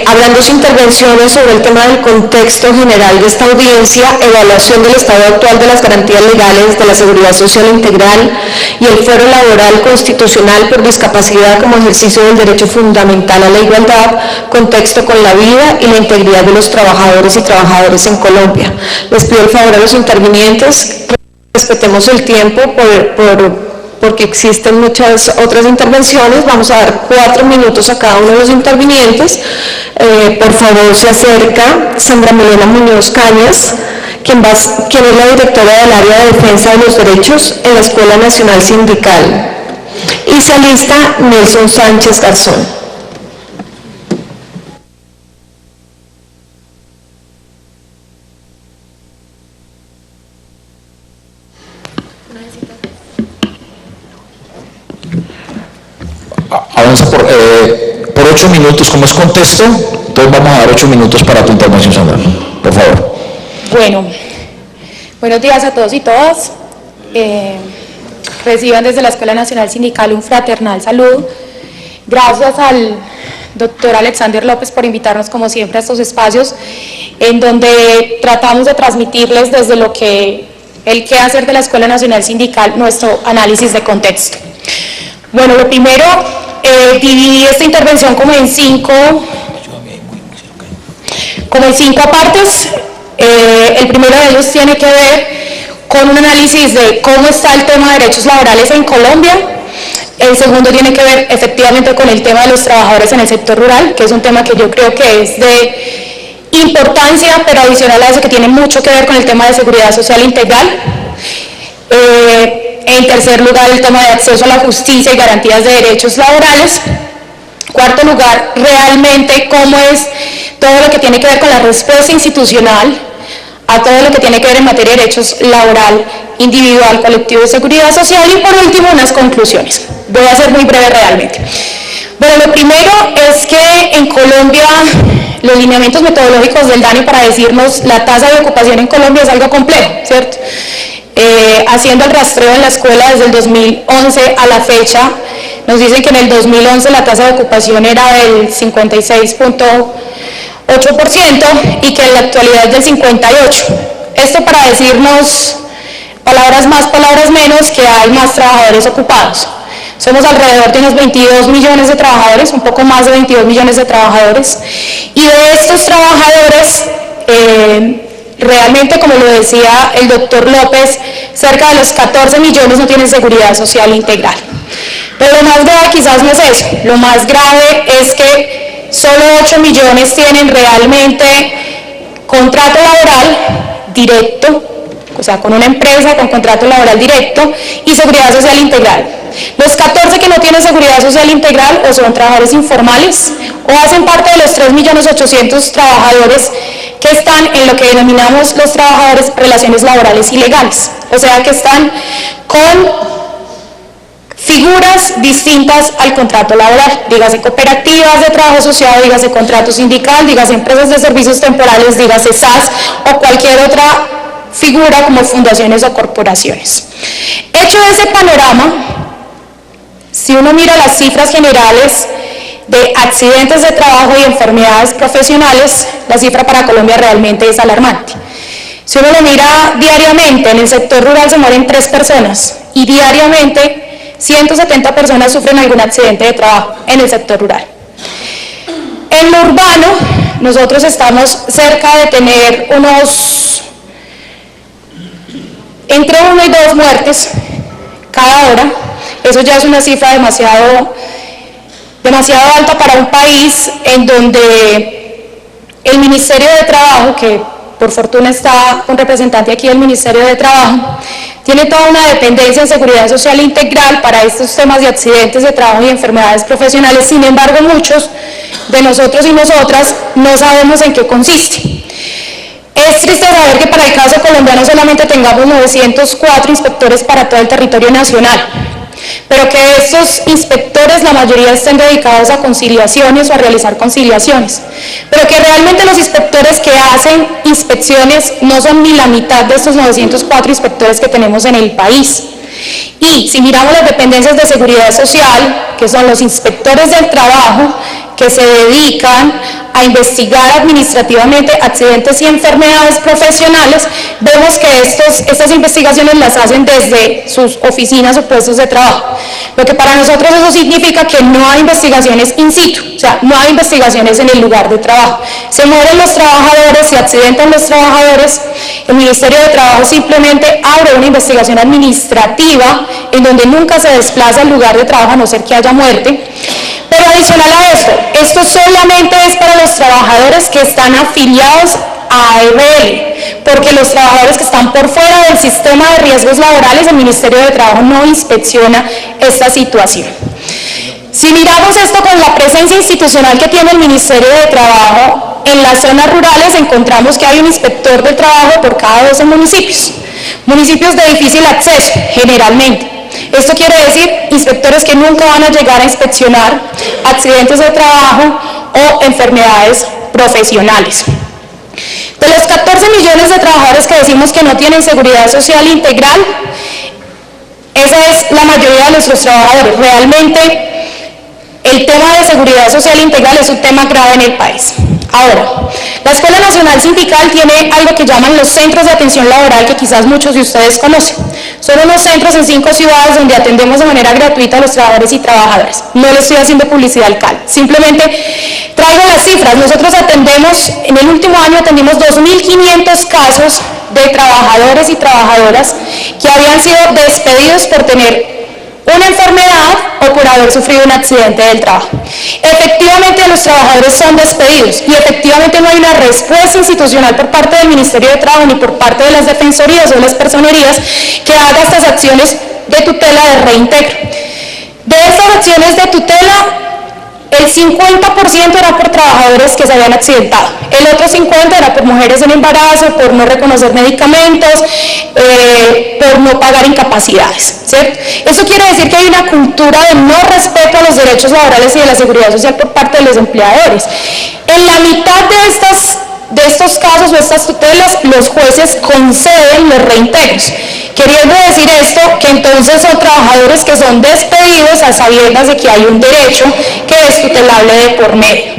[SPEAKER 2] Hablando sus intervenciones sobre el tema del contexto general de esta audiencia, evaluación del estado actual de las garantías legales de la seguridad social integral y el fuero laboral constitucional por discapacidad como ejercicio del derecho fundamental a la igualdad, contexto con la vida y la integridad de los trabajadores y trabajadoras en Colombia. Les pido el favor a los intervinientes, respetemos el tiempo porque existen muchas otras intervenciones. Vamos a dar 4 minutos a cada uno de los intervinientes. Por favor, se acerca Sandra Milena Muñoz Cañas, quien es la directora del área de defensa de los derechos en la Escuela Nacional Sindical. Y se alista Nelson Sánchez Garzón.
[SPEAKER 1] Avanza por 8 minutos, como es contexto, entonces vamos a dar 8 minutos para tu intervención, Sandra, por favor.
[SPEAKER 5] Bueno, buenos días a todos y todas. Reciban desde la Escuela Nacional Sindical un fraternal saludo. Gracias al doctor Alexander López por invitarnos como siempre a estos espacios en donde tratamos de transmitirles desde lo que el quehacer de la Escuela Nacional Sindical nuestro análisis de contexto. Bueno, lo primero, dividí esta intervención como en 5 partes. El primero de ellos tiene que ver con un análisis de cómo está el tema de derechos laborales en Colombia. El segundo tiene que ver efectivamente con el tema de los trabajadores en el sector rural, que es un tema que yo creo que es de importancia, pero adicional a eso que tiene mucho que ver con el tema de seguridad social integral. En tercer lugar, el tema de acceso a la justicia y garantías de derechos laborales. Cuarto lugar, realmente cómo es todo lo que tiene que ver con la respuesta institucional a todo lo que tiene que ver en materia de derechos laboral, individual, colectivo y seguridad social. Y por último, unas conclusiones. Voy a ser muy breve realmente. Bueno, lo primero es que en Colombia los lineamientos metodológicos del DANE para decirnos la tasa de ocupación en Colombia es algo complejo, ¿cierto? Haciendo el rastreo en la escuela desde el 2011 a la fecha, nos dicen que en el 2011 la tasa de ocupación era del 56.8% y que en la actualidad es del 58%. Esto para decirnos, palabras más, palabras menos, que hay más trabajadores ocupados. Somos alrededor de unos 22 millones de trabajadores, un poco más de 22 millones de trabajadores, y de estos trabajadores, realmente, como lo decía el doctor López, cerca de los 14 millones no tienen seguridad social integral. Pero lo más grave quizás no es eso, lo más grave es que solo 8 millones tienen realmente contrato laboral directo, o sea, con una empresa con contrato laboral directo y seguridad social integral. Los 14 que no tienen seguridad social integral o son trabajadores informales o hacen parte de los 3.800.000 trabajadores que están en lo que denominamos los trabajadores relaciones laborales ilegales, o sea que están con figuras distintas al contrato laboral, dígase cooperativas de trabajo asociado, dígase contrato sindical, dígase empresas de servicios temporales, dígase SAS o cualquier otra figura como fundaciones o corporaciones. Hecho ese panorama, si uno mira las cifras generales de accidentes de trabajo y enfermedades profesionales, la cifra para Colombia realmente es alarmante. Si uno lo mira diariamente, en el sector rural se mueren 3 personas y diariamente 170 personas sufren algún accidente de trabajo en el sector rural. En lo urbano, nosotros estamos cerca de tener entre 1 y 2 muertes cada hora. Eso ya es una cifra demasiado alta para un país en donde el Ministerio de Trabajo, que por fortuna está un representante aquí del Ministerio de Trabajo, tiene toda una dependencia en seguridad social integral para estos temas de accidentes de trabajo y enfermedades profesionales. Sin embargo, muchos de nosotros y nosotras no sabemos en qué consiste. Es triste saber que para el caso colombiano solamente tengamos 904 inspectores para todo el territorio nacional, pero que estos inspectores, la mayoría estén dedicados a conciliaciones o a realizar conciliaciones, pero que realmente los inspectores que hacen inspecciones no son ni la mitad de estos 904 inspectores que tenemos en el país. Y si miramos las dependencias de seguridad social, que son los inspectores del trabajo, que se dedican a investigar administrativamente accidentes y enfermedades profesionales, vemos que estas investigaciones las hacen desde sus oficinas o puestos de trabajo. Lo que para nosotros eso significa que no hay investigaciones in situ, o sea, no hay investigaciones en el lugar de trabajo. Se mueren los trabajadores, se accidentan los trabajadores, el Ministerio de Trabajo simplemente abre una investigación administrativa en donde nunca se desplaza al lugar de trabajo a no ser que haya muerte. Pero adicional a esto solamente es para los trabajadores que están afiliados a AEBL, porque los trabajadores que están por fuera del sistema de riesgos laborales, el Ministerio de Trabajo no inspecciona esta situación. Si miramos esto con la presencia institucional que tiene el Ministerio de Trabajo, en las zonas rurales encontramos que hay un inspector de trabajo por cada 12 municipios, municipios de difícil acceso generalmente. Esto quiere decir inspectores que nunca van a llegar a inspeccionar accidentes de trabajo o enfermedades profesionales. De los 14 millones de trabajadores que decimos que no tienen seguridad social integral, esa es la mayoría de nuestros trabajadores. Realmente el tema de seguridad social integral es un tema grave en el país. Ahora, la Escuela Nacional Sindical tiene algo que llaman los centros de atención laboral, que quizás muchos de ustedes conocen. Son unos centros en 5 ciudades donde atendemos de manera gratuita a los trabajadores y trabajadoras. No le estoy haciendo publicidad al CAL, simplemente traigo las cifras. Nosotros atendemos, en el último año atendimos 2.500 casos de trabajadores y trabajadoras que habían sido despedidos por tener una enfermedad o por haber sufrido un accidente del trabajo. Efectivamente los trabajadores son despedidos y efectivamente no hay una respuesta institucional por parte del Ministerio de Trabajo ni por parte de las defensorías o las personerías que haga estas acciones de tutela de reintegro. De estas acciones de tutela, el 50% era por trabajadores que se habían accidentado, el otro 50% era por mujeres en embarazo, por no reconocer medicamentos, por no pagar incapacidades, ¿cierto? Eso quiere decir que hay una cultura de no respeto a los derechos laborales y de la seguridad social por parte de los empleadores. En la mitad de estos casos o estas tutelas, los jueces conceden los reintegros. Queriendo decir esto, que entonces son trabajadores que son despedidos a sabiendas de que hay un derecho que es tutelable de por medio.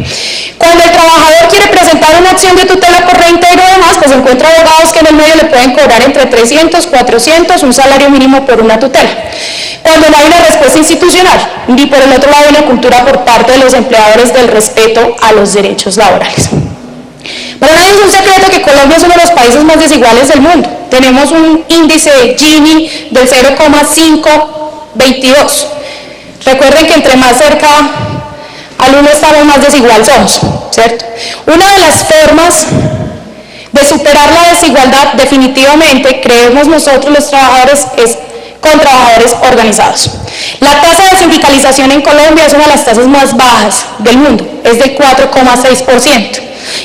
[SPEAKER 5] Cuando el trabajador quiere presentar una acción de tutela por reintegro, además, pues encuentra abogados que en el medio le pueden cobrar entre 300, 400, un salario mínimo por una tutela. Cuando no hay una respuesta institucional, y por el otro lado hay una cultura por parte de los empleadores del respeto a los derechos laborales. Para nadie es un secreto que Colombia es uno de los países más desiguales del mundo. Tenemos un índice de Gini del 0,522. Recuerden que entre más cerca al 1 estamos, más desigual somos, ¿cierto? Una de las formas de superar la desigualdad, definitivamente, creemos nosotros los trabajadores, es con trabajadores organizados. La tasa de sindicalización en Colombia es una de las tasas más bajas del mundo, es del 4,6%.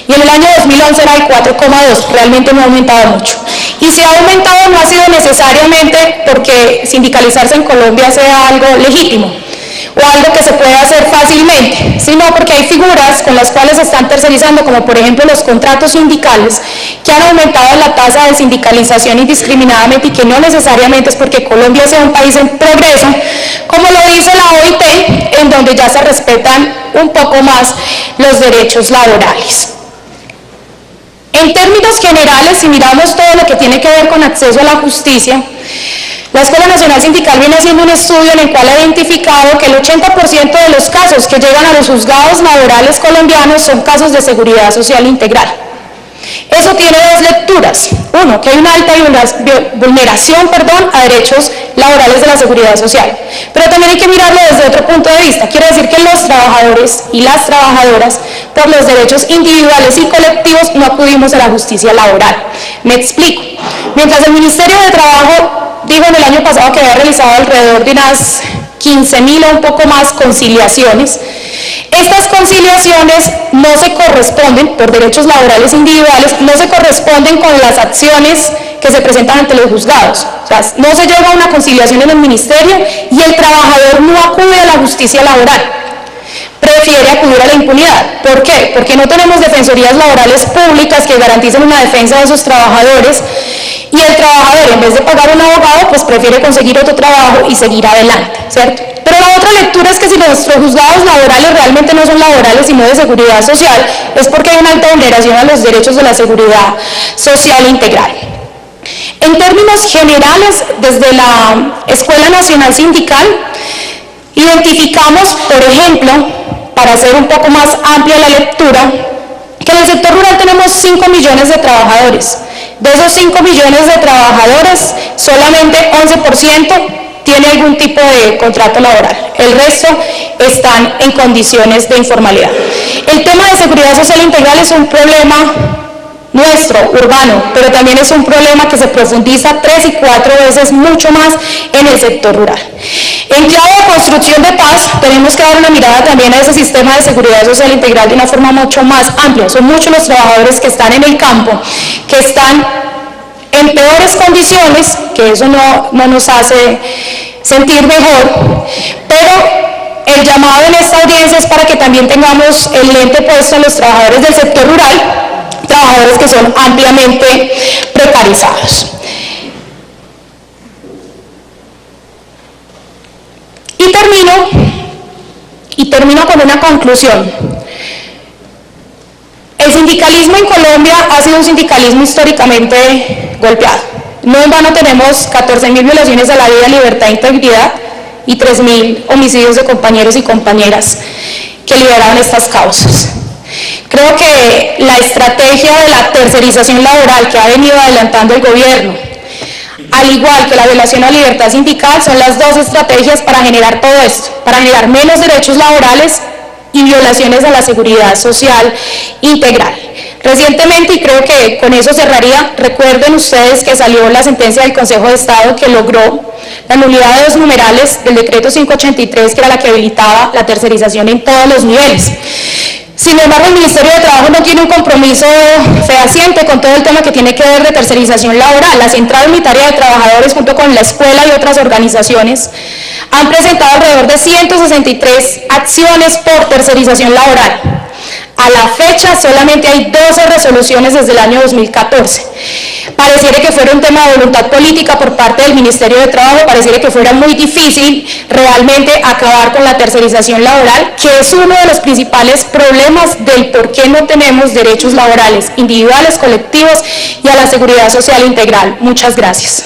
[SPEAKER 5] Y en el año 2011 era el 4,2%, realmente no ha aumentado mucho. Y si ha aumentado no ha sido necesariamente porque sindicalizarse en Colombia sea algo legítimo o algo que se puede hacer fácilmente, sino porque hay figuras con las cuales se están tercerizando, como por ejemplo los contratos sindicales, que han aumentado la tasa de sindicalización indiscriminadamente y que no necesariamente es porque Colombia sea un país en progreso, como lo dice la OIT, en donde ya se respetan un poco más los derechos laborales. En términos generales, si miramos todo lo que tiene que ver con acceso a la justicia, la Escuela Nacional Sindical viene haciendo un estudio en el cual ha identificado que el 80% de los casos que llegan a los juzgados laborales colombianos son casos de seguridad social integral. Eso tiene dos lecturas. Uno, que hay una alta vulneración a derechos laborales de la seguridad social. Pero también hay que mirarlo desde otro punto de vista. Quiere decir que los trabajadores y las trabajadoras, por los derechos individuales y colectivos, no acudimos a la justicia laboral. Me explico. Mientras el Ministerio de Trabajo dijo en el año pasado que había realizado alrededor de unas 15.000 o un poco más conciliaciones, estas conciliaciones no se corresponden, por derechos laborales individuales, no se corresponden con las acciones que se presentan ante los juzgados. O sea, no se llega a una conciliación en el ministerio y el trabajador no acude a la justicia laboral, prefiere acudir a la impunidad. ¿Por qué? Porque no tenemos defensorías laborales públicas que garanticen una defensa de sus trabajadores y el trabajador, en vez de pagar un abogado, pues prefiere conseguir otro trabajo y seguir adelante, ¿cierto? Pero la otra lectura es que si nuestros juzgados laborales realmente no son laborales sino de seguridad social, es porque hay una alta vulneración a los derechos de la seguridad social integral. En términos generales, desde la Escuela Nacional Sindical, identificamos, por ejemplo, para hacer un poco más amplia la lectura, que en el sector rural tenemos 5 millones de trabajadores. De esos 5 millones de trabajadores, solamente 11% tiene algún tipo de contrato laboral. El resto están en condiciones de informalidad. El tema de seguridad social integral es un problema nuestro, urbano, pero también es un problema que se profundiza 3 y 4 veces mucho más en el sector rural. En clave de construcción de paz, tenemos que dar una mirada también a ese sistema de seguridad social integral de una forma mucho más amplia. Son muchos los trabajadores que están en el campo, que están en peores condiciones, que eso no nos hace sentir mejor, pero el llamado en esta audiencia es para que también tengamos el lente puesto en los trabajadores del sector rural, trabajadores que son ampliamente precarizados. Y termino con una conclusión. El sindicalismo en Colombia ha sido un sindicalismo históricamente golpeado. No en vano tenemos 14.000 violaciones a la vida, libertad e integridad y 3.000 homicidios de compañeros y compañeras que lideraban estas causas. Creo que la estrategia de la tercerización laboral que ha venido adelantando el gobierno, al igual que la violación a la libertad sindical, son las dos estrategias para generar todo esto, para generar menos derechos laborales y violaciones a la seguridad social integral. Recientemente, y creo que con eso cerraría, recuerden ustedes que salió la sentencia del Consejo de Estado que logró la nulidad de 2 numerales del decreto 583, que era la que habilitaba la tercerización en todos los niveles. Sin embargo, el Ministerio de Trabajo no tiene un compromiso fehaciente con todo el tema que tiene que ver de tercerización laboral. La Central Unitaria de Trabajadores, junto con la escuela y otras organizaciones, han presentado alrededor de 163 acciones por tercerización laboral. A la fecha solamente hay 12 resoluciones desde el año 2014. Pareciera que fuera un tema de voluntad política por parte del Ministerio de Trabajo, pareciera que fuera muy difícil realmente acabar con la tercerización laboral, que es uno de los principales problemas del por qué no tenemos derechos laborales individuales, colectivos y a la seguridad social integral. Muchas gracias.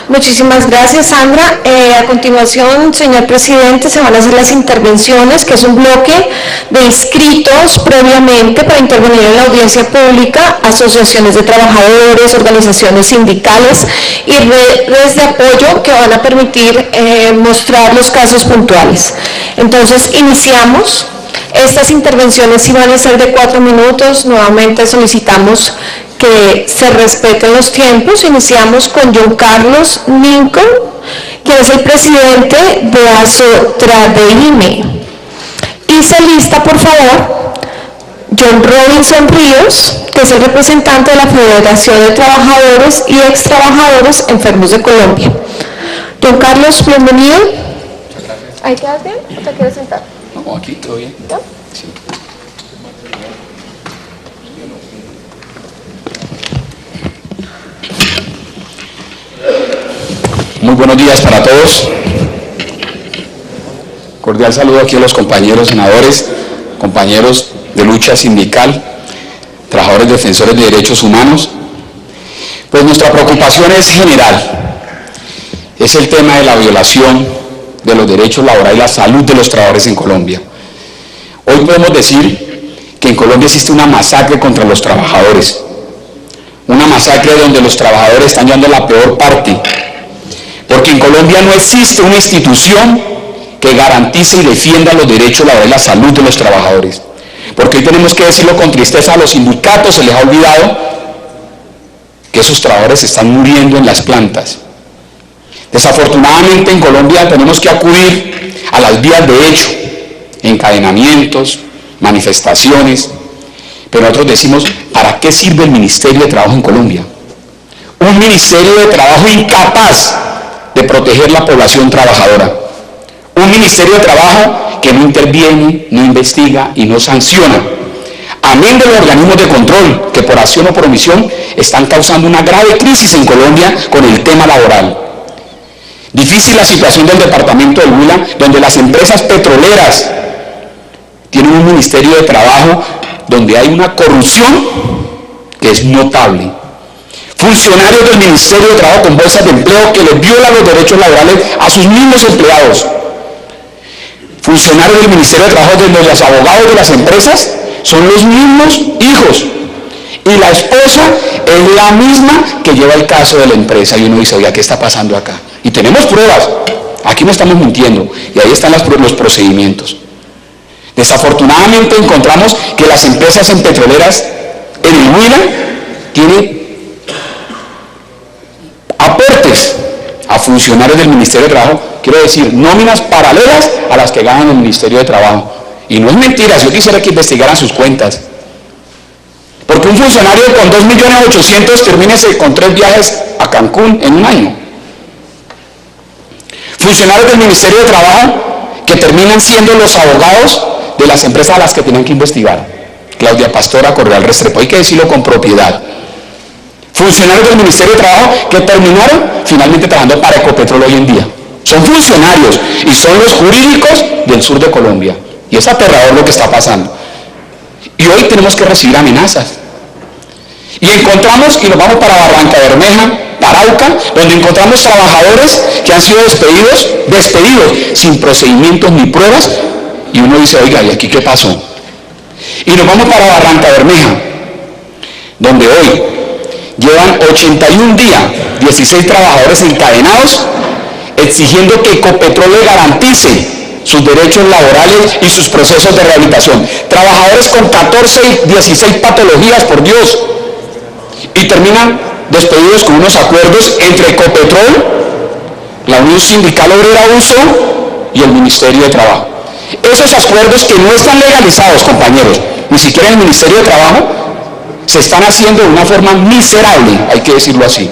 [SPEAKER 2] Muchísimas gracias, Sandra. A continuación, señor presidente, se van a hacer las intervenciones, que es un bloque de inscritos previamente para intervenir en la audiencia pública, asociaciones de trabajadores, organizaciones sindicales y redes de apoyo que van a permitir mostrar los casos puntuales. Entonces, iniciamos. Estas intervenciones sí van a ser de 4 minutos. Nuevamente solicitamos que se respeten los tiempos. Iniciamos con John Carlos Lincoln, quien es el presidente de ASOTRADEIME. Y se lista, por favor, John Robinson Ríos, que es el representante de la Federación de Trabajadores y Extrabajadores Enfermos de Colombia. Don Carlos, bienvenido. ¿Ahí quedas bien o te quieres sentar?
[SPEAKER 6] No, aquí todo bien.
[SPEAKER 2] ¿Ya?
[SPEAKER 6] Sí. Muy buenos días para todos. Cordial saludo aquí a los compañeros senadores, compañeros de lucha sindical, trabajadores defensores de derechos humanos. Pues nuestra preocupación es general. Es el tema de la violación de los derechos laborales y la salud de los trabajadores en Colombia. Hoy podemos decir que en Colombia existe una masacre contra los trabajadores. Una masacre donde los trabajadores están llevando la peor parte. Porque en Colombia no existe una institución que garantice y defienda los derechos laborales y la salud de los trabajadores. Porque hoy tenemos que decirlo con tristeza, a los sindicatos se les ha olvidado que esos trabajadores están muriendo en las plantas. Desafortunadamente en Colombia tenemos que acudir a las vías de hecho, encadenamientos, manifestaciones, pero nosotros decimos, ¿para qué sirve el Ministerio de Trabajo en Colombia? Un Ministerio de Trabajo incapaz de proteger la población trabajadora. Un Ministerio de Trabajo que no interviene, no investiga y no sanciona. Amén de los organismos de control que por acción o por omisión están causando una grave crisis en Colombia con el tema laboral. Difícil la situación del departamento del Huila, donde las empresas petroleras tienen un Ministerio de Trabajo donde hay una corrupción que es notable. Funcionarios del Ministerio de Trabajo con bolsas de empleo que les violan los derechos laborales a sus mismos empleados. Funcionarios del Ministerio de Trabajo donde los abogados de las empresas son los mismos hijos. Y la esposa es la misma que lleva el caso de la empresa. Y uno dice, oiga, ¿qué está pasando acá? Y tenemos pruebas. Aquí no estamos mintiendo. Y ahí están los procedimientos. Desafortunadamente encontramos que las empresas en petroleras en el Huila tienen aportes a funcionarios del Ministerio de Trabajo, quiero decir, nóminas paralelas a las que ganan el Ministerio de Trabajo. Y no es mentira, yo quisiera que investigaran sus cuentas. Porque un funcionario con 2.800.000 termínese con 3 viajes a Cancún en un año. Funcionarios del Ministerio de Trabajo que terminan siendo los abogados de las empresas a las que tienen que investigar. Claudia Pastora, Correal Restrepo, hay que decirlo con propiedad. Funcionarios del Ministerio de Trabajo que terminaron finalmente trabajando para Ecopetrol hoy en día. Son funcionarios y son los jurídicos del sur de Colombia. Y es aterrador lo que está pasando. Y hoy tenemos que recibir amenazas. Y encontramos, y nos vamos para Barranca Bermeja, Arauca, donde encontramos trabajadores que han sido despedidos sin procedimientos ni pruebas. Y uno dice, oiga, ¿y aquí qué pasó? Y nos vamos para Barranca Bermeja, donde hoy llevan 81 días, 16 trabajadores encadenados, exigiendo que Ecopetrol le garantice sus derechos laborales y sus procesos de rehabilitación. Trabajadores con 14 y 16 patologías, por Dios. Y terminan despedidos con unos acuerdos entre Ecopetrol, la Unión Sindical Obrera Uso y el Ministerio de Trabajo. Esos acuerdos que no están legalizados, compañeros, ni siquiera en el Ministerio de Trabajo, se están haciendo de una forma miserable, hay que decirlo así.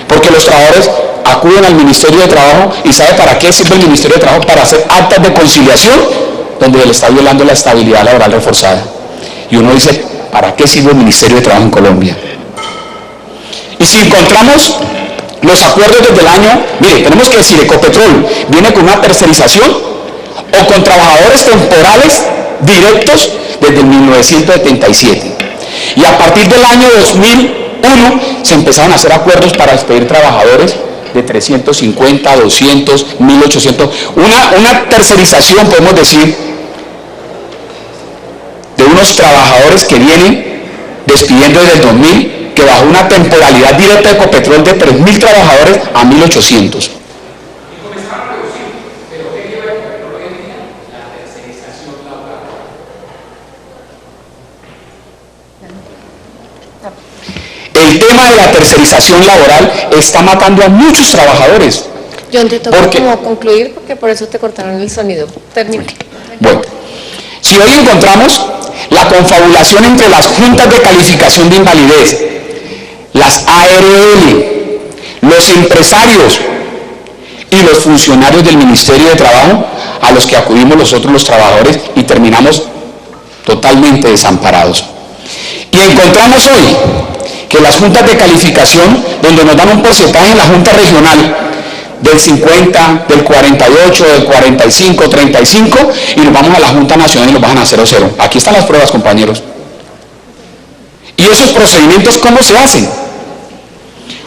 [SPEAKER 6] Porque los trabajadores acuden al Ministerio de Trabajo y ¿sabe para qué sirve el Ministerio de Trabajo? Para hacer actas de conciliación donde le está violando la estabilidad laboral reforzada. Y uno dice, ¿para qué sirve el Ministerio de Trabajo en Colombia? Y si encontramos los acuerdos desde el año, mire, tenemos que decir, Ecopetrol viene con una tercerización o con trabajadores temporales directos desde el 1977. Y a partir del año 2001 se empezaron a hacer acuerdos para despedir trabajadores de 350, 200, 1800. Una tercerización, podemos decir, de unos trabajadores que vienen despidiendo desde el 2000, que bajó una temporalidad directa de Ecopetrol de 3.000 trabajadores a 1.800. El tema de la tercerización laboral está matando a muchos trabajadores.
[SPEAKER 2] John, te toca como concluir porque por eso te cortaron el sonido. Termina.
[SPEAKER 6] Bueno, Si hoy encontramos la confabulación entre las juntas de calificación de invalidez, las ARL, los empresarios y los funcionarios del Ministerio de Trabajo, a los que acudimos nosotros los trabajadores y terminamos totalmente desamparados. Y encontramos hoy que las juntas de calificación, donde nos dan un porcentaje en la junta regional del 50, del 48, del 45, 35, y nos vamos a la junta nacional y nos bajan a 0,0. Aquí están las pruebas, compañeros. ¿Y esos procedimientos cómo se hacen?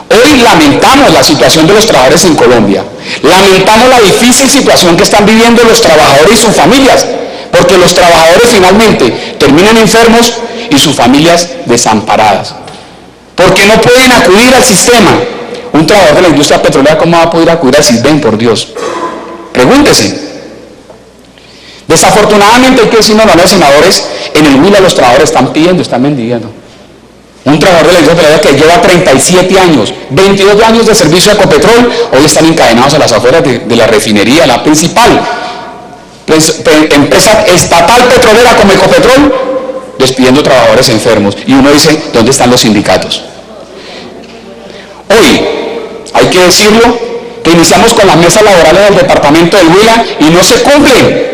[SPEAKER 6] Hoy lamentamos la situación de los trabajadores en Colombia, lamentamos la difícil situación que están viviendo los trabajadores y sus familias, porque los trabajadores finalmente terminan enfermos y sus familias desamparadas, porque no pueden acudir al sistema. Un trabajador de la industria petrolera, ¿cómo va a poder acudir al SISBEN, por Dios? Pregúntese. Desafortunadamente, hay que decirnos a los senadores, en el Huila los trabajadores están pidiendo, están mendigando. Un trabajador de la industria petrolera que lleva 37 años, 22 años de servicio a Ecopetrol, hoy están encadenados a las afueras de la refinería, la principal empresa estatal petrolera como Ecopetrol, despidiendo trabajadores enfermos. Y uno dice, ¿dónde están los sindicatos? Hoy, hay que decirlo, que iniciamos con las mesas laborales del departamento del Huila y no se cumplen.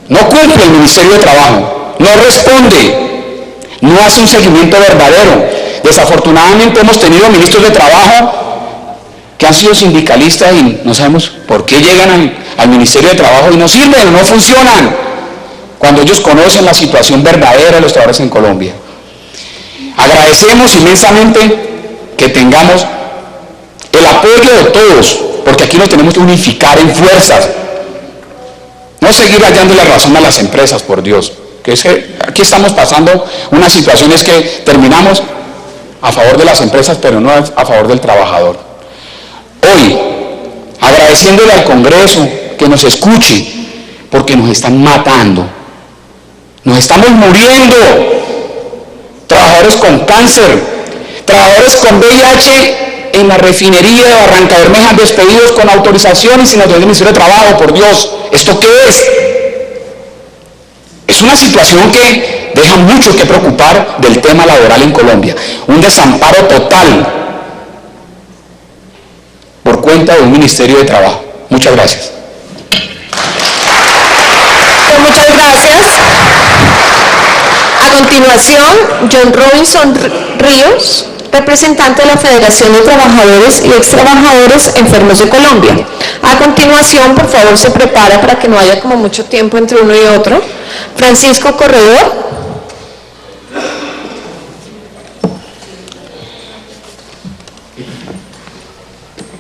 [SPEAKER 6] No cumple el Ministerio de Trabajo, no responde, no hace un seguimiento verdadero. Desafortunadamente hemos tenido ministros de Trabajo que han sido sindicalistas y no sabemos por qué llegan al Ministerio de Trabajo y no sirven, no funcionan, cuando ellos conocen la situación verdadera de los trabajadores en Colombia. Agradecemos inmensamente que tengamos el apoyo de todos, porque aquí nos tenemos que unificar en fuerzas, no seguir hallándole razón a las empresas, por Dios, que es que aquí estamos pasando unas situaciones que terminamos a favor de las empresas, pero no a favor del trabajador. Hoy, agradeciéndole al Congreso que nos escuche, porque nos están matando, nos estamos muriendo, trabajadores con cáncer, trabajadores con VIH en la refinería de Barranca Bermeja, despedidos con autorización y sin autorización del Ministerio de Trabajo, por Dios, ¿esto qué es? Es una situación que deja mucho que preocupar del tema laboral en Colombia, un desamparo total por cuenta de un Ministerio de Trabajo. Muchas gracias.
[SPEAKER 2] Muchas gracias. A continuación, John Robinson Ríos, representante de la Federación de Trabajadores y Extrabajadores Enfermos de Colombia. A continuación, por favor, se prepara para que no haya como mucho tiempo entre uno y otro. Francisco Corredor.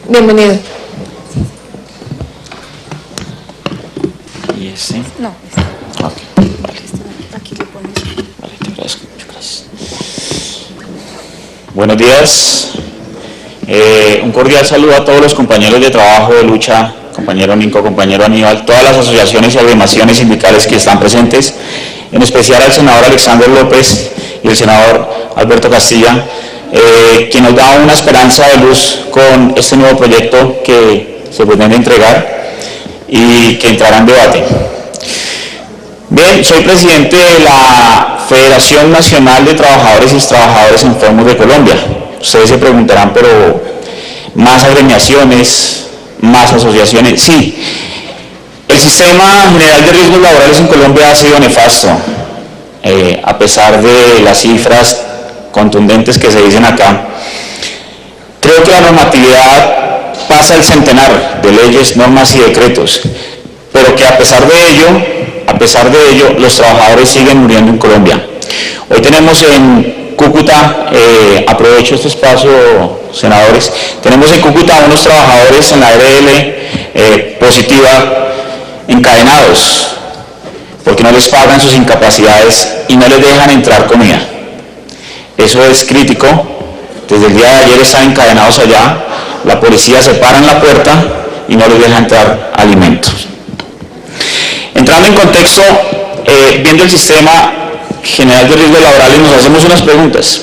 [SPEAKER 2] Bienvenido.
[SPEAKER 7] ¿Y ese?
[SPEAKER 5] No.
[SPEAKER 7] Ok, vale.
[SPEAKER 5] Aquí le pones.
[SPEAKER 7] Vale, te agradezco mucho, gracias. Buenos días. Un cordial saludo a todos los compañeros de trabajo de lucha, compañero Nico, compañero Aníbal, todas las asociaciones y agremiaciones sindicales que están presentes, en especial al senador Alexander López y el senador Alberto Castilla, quien nos da una esperanza de luz con este nuevo proyecto que se pretende entregar y que entrará en debate. Bien, soy presidente de la Federación Nacional de Trabajadores y Extrabajadores Enfermos de Colombia. Ustedes se preguntarán, pero ¿más agremiaciones, más asociaciones? Sí. El sistema general de riesgos laborales en Colombia ha sido nefasto, a pesar de las cifras contundentes que se dicen acá. Creo que la normatividad pasa el centenar de leyes, normas y decretos, pero que a pesar de ello, los trabajadores siguen muriendo en Colombia. Hoy tenemos en Cúcuta, aprovecho este espacio, senadores, tenemos en Cúcuta unos trabajadores en la ARL positiva encadenados, porque no les pagan sus incapacidades y no les dejan entrar comida. Eso es crítico. Desde el día de ayer están encadenados allá, la policía se para en la puerta y no les deja entrar alimentos. Entrando en contexto, viendo el sistema general de riesgos laborales, nos hacemos unas preguntas.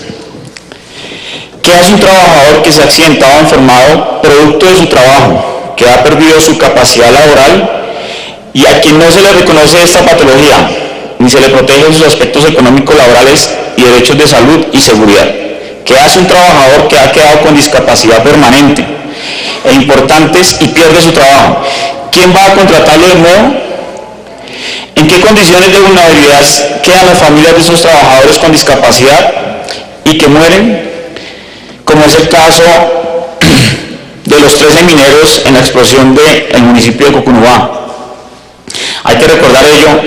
[SPEAKER 7] ¿Qué hace un trabajador que se ha accidentado o enfermado producto de su trabajo, que ha perdido su capacidad laboral y a quien no se le reconoce esta patología, ni se le protege sus aspectos económicos, laborales y derechos de salud y seguridad. ¿Qué hace un trabajador que ha quedado con discapacidad permanente e importantes y pierde su trabajo? ¿Quién va a contratarlo de nuevo? ¿En qué condiciones de vulnerabilidad quedan las familias de esos trabajadores con discapacidad y que mueren? Como es el caso de los 13 mineros en la explosión del municipio de Cocunubá. Hay que recordar ello,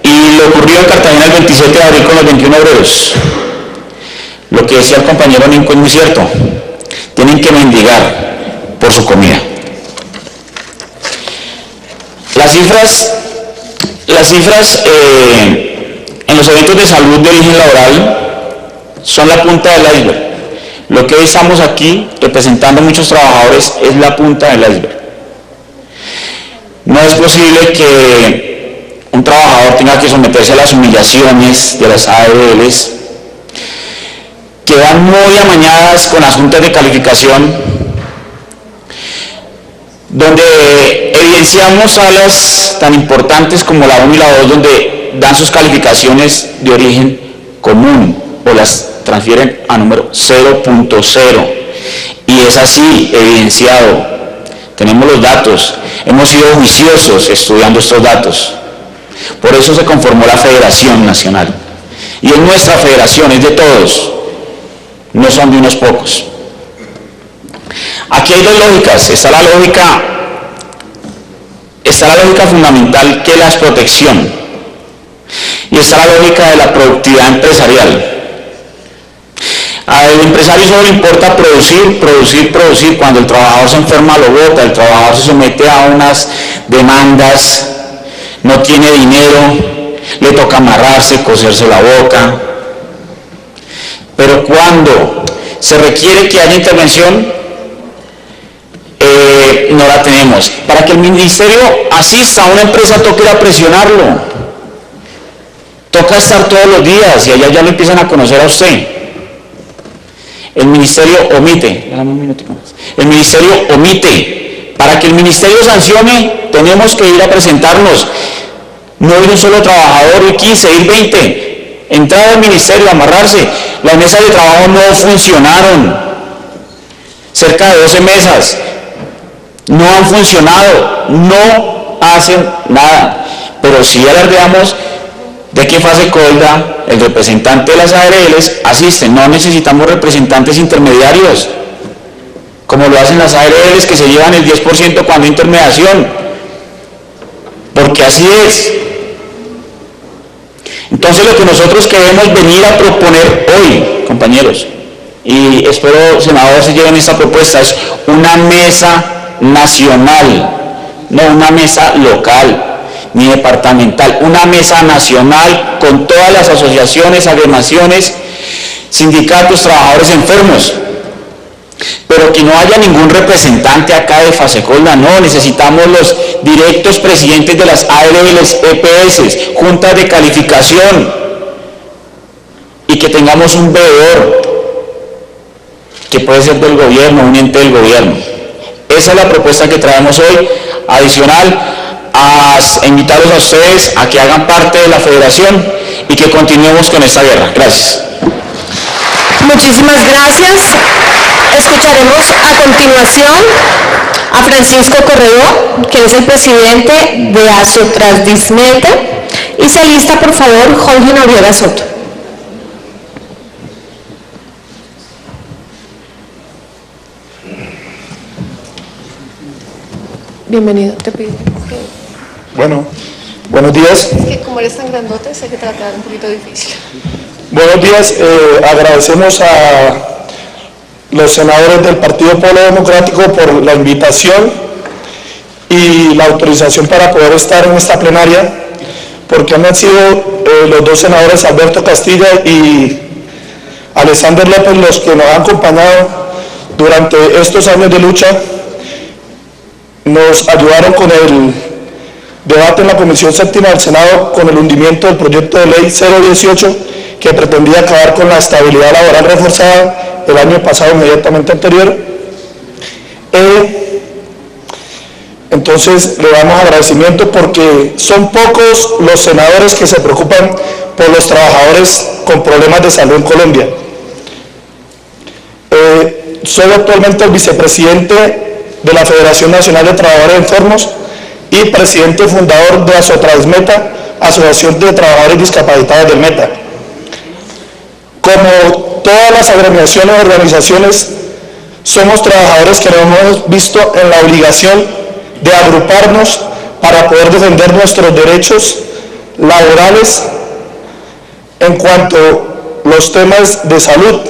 [SPEAKER 7] y lo ocurrido en Cartagena el 27 de abril con los 21 obreros. Lo que decía el compañero Ninco es muy cierto, tienen que mendigar por su comida. Las cifras en los eventos de salud de origen laboral son la punta del iceberg. Lo que hoy estamos aquí representando a muchos trabajadores es la punta del iceberg. No es posible que un trabajador tenga que someterse a las humillaciones de las ARLs, que van muy amañadas con las juntas de calificación, donde evidenciamos salas tan importantes como la 1 y la 2, donde dan sus calificaciones de origen común o las transfieren a número 0.0, y es así, evidenciado. Tenemos los datos, hemos sido juiciosos estudiando estos datos. Por eso se conformó la Federación Nacional. Y es nuestra federación, es de todos, no son de unos pocos. Aquí hay dos lógicas. Está la lógica fundamental, que es la protección, y está la lógica de la productividad empresarial. Al empresario solo le importa producir. Cuando el trabajador se enferma lo bota, el trabajador se somete a unas demandas, no tiene dinero, le toca amarrarse, coserse la boca. Pero cuando se requiere que haya intervención, no la tenemos. Para que el ministerio asista a una empresa toca ir a presionarlo, toca estar todos los días, y allá ya lo empiezan a conocer a usted. El ministerio omite. El ministerio omite. Para que el ministerio sancione, tenemos que ir a presentarnos. No ir un solo trabajador, ir 15, ir 20. Entrar al ministerio, amarrarse. Las mesas de trabajo no funcionaron. Cerca de 12 mesas. No han funcionado. No hacen nada. Pero si alardeamos de que Fasecolda, el representante de las ARLs, asiste. No necesitamos representantes intermediarios, como lo hacen las ARLs, que se llevan el 10% cuando hay intermediación, porque así es. Entonces lo que nosotros queremos venir a proponer hoy, compañeros, y espero, senadores, se lleven esta propuesta, es una mesa nacional, no una mesa local ni departamental, una mesa nacional con todas las asociaciones, agremiaciones, sindicatos, trabajadores enfermos, pero que no haya ningún representante acá de Fasecolda. No, necesitamos los directos presidentes de las ARLs, EPS, juntas de calificación, y que tengamos un veedor, que puede ser del gobierno, un ente del gobierno. Esa es la propuesta que traemos hoy, adicional a invitarlos a ustedes a que hagan parte de la federación y que continuemos con esta guerra. Gracias.
[SPEAKER 2] Muchísimas gracias. Escucharemos a continuación a Francisco Corredor, que es el presidente de Asotrasdismete, y se alista, por favor, Jorge Noriega Soto. Bienvenido, te pido.
[SPEAKER 8] Bueno, buenos días.
[SPEAKER 2] Es que como eres tan grandote, sé que te va a quedar un poquito difícil.
[SPEAKER 8] Buenos días, agradecemos a los senadores del Partido Polo Democrático por la invitación y la autorización para poder estar en esta plenaria, porque han sido los dos senadores, Alberto Castilla y Alexander López, los que nos han acompañado durante estos años de lucha. Nos ayudaron con el debate en la Comisión Séptima del Senado con el hundimiento del proyecto de ley 018, que pretendía acabar con la estabilidad laboral reforzada el año pasado, inmediatamente anterior. Entonces le damos agradecimiento porque son pocos los senadores que se preocupan por los trabajadores con problemas de salud en Colombia. Soy actualmente el vicepresidente de la Federación Nacional de Trabajadores Enfermos y presidente fundador de Asotrasmeta, Asociación de Trabajadores Discapacitados del Meta. Como todas las agremiaciones y organizaciones, somos trabajadores que nos hemos visto en la obligación de agruparnos para poder defender nuestros derechos laborales en cuanto a los temas de salud.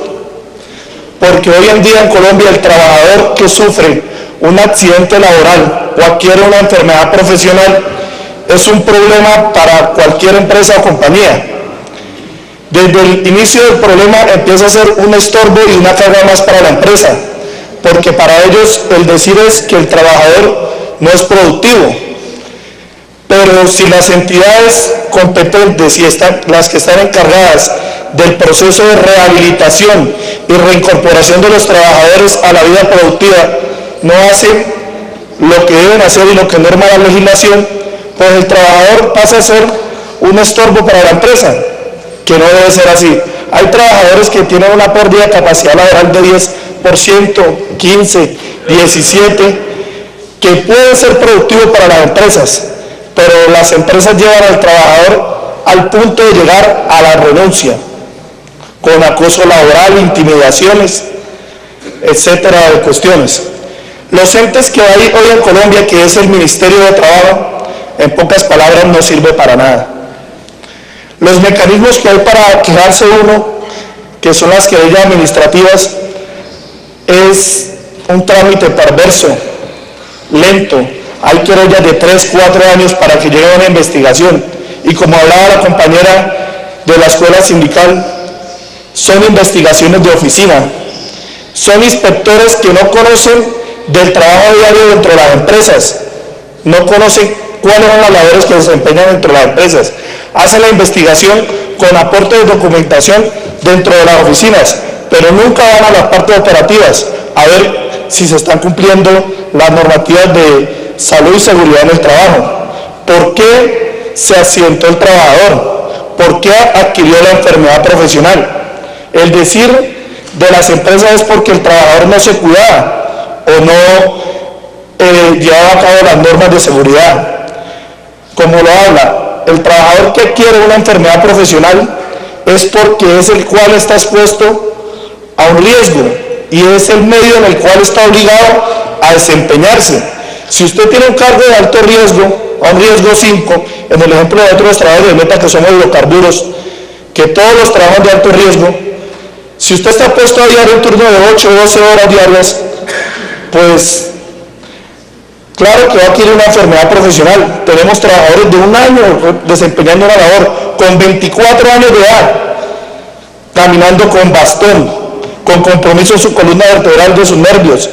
[SPEAKER 8] Porque hoy en día en Colombia el trabajador que sufre un accidente laboral o adquiere una enfermedad profesional es un problema para cualquier empresa o compañía. Desde el inicio del problema empieza a ser un estorbo y una carga más para la empresa, porque para ellos el decir es que el trabajador no es productivo. Pero si las entidades competentes y las que están encargadas del proceso de rehabilitación y reincorporación de los trabajadores a la vida productiva no hacen lo que deben hacer y lo que norma la legislación, pues el trabajador pasa a ser un estorbo para la empresa, que no debe ser así. Hay trabajadores que tienen una pérdida de capacidad laboral de 10%, 15%, 17%, que pueden ser productivos para las empresas, pero las empresas llevan al trabajador al punto de llegar a la renuncia, con acoso laboral, intimidaciones, etcétera, de cuestiones. Los entes que hay hoy en Colombia, que es el Ministerio de Trabajo, en pocas palabras no sirve para nada. Los mecanismos que hay para quejarse uno, que son las querellas administrativas, es un trámite perverso, lento. Hay querellas de 3, 4 años para que llegue a una investigación. Y como hablaba la compañera de la escuela sindical, son investigaciones de oficina. Son inspectores que no conocen del trabajo diario dentro de las empresas. No conocen cuáles son las labores que desempeñan dentro de las empresas. Hacen la investigación con aporte de documentación dentro de las oficinas, pero nunca van a las partes operativas a ver si se están cumpliendo las normativas de salud y seguridad en el trabajo. ¿Por qué se accidentó el trabajador? ¿Por qué adquirió la enfermedad profesional? El decir de las empresas es porque el trabajador no se cuidaba o no llevaba a cabo las normas de seguridad. Como lo habla, el trabajador que adquiere una enfermedad profesional es porque es el cual está expuesto a un riesgo y es el medio en el cual está obligado a desempeñarse. Si usted tiene un cargo de alto riesgo, a un riesgo 5, en el ejemplo de otros trabajadores de Meta que son hidrocarburos, que todos los trabajos de alto riesgo, si usted está puesto a diario un turno de 8 o 12 horas diarias, pues claro que va a adquirir una enfermedad profesional. Tenemos trabajadores de 1 año desempeñando una labor, con 24 años de edad, caminando con bastón, con compromiso en su columna vertebral de sus nervios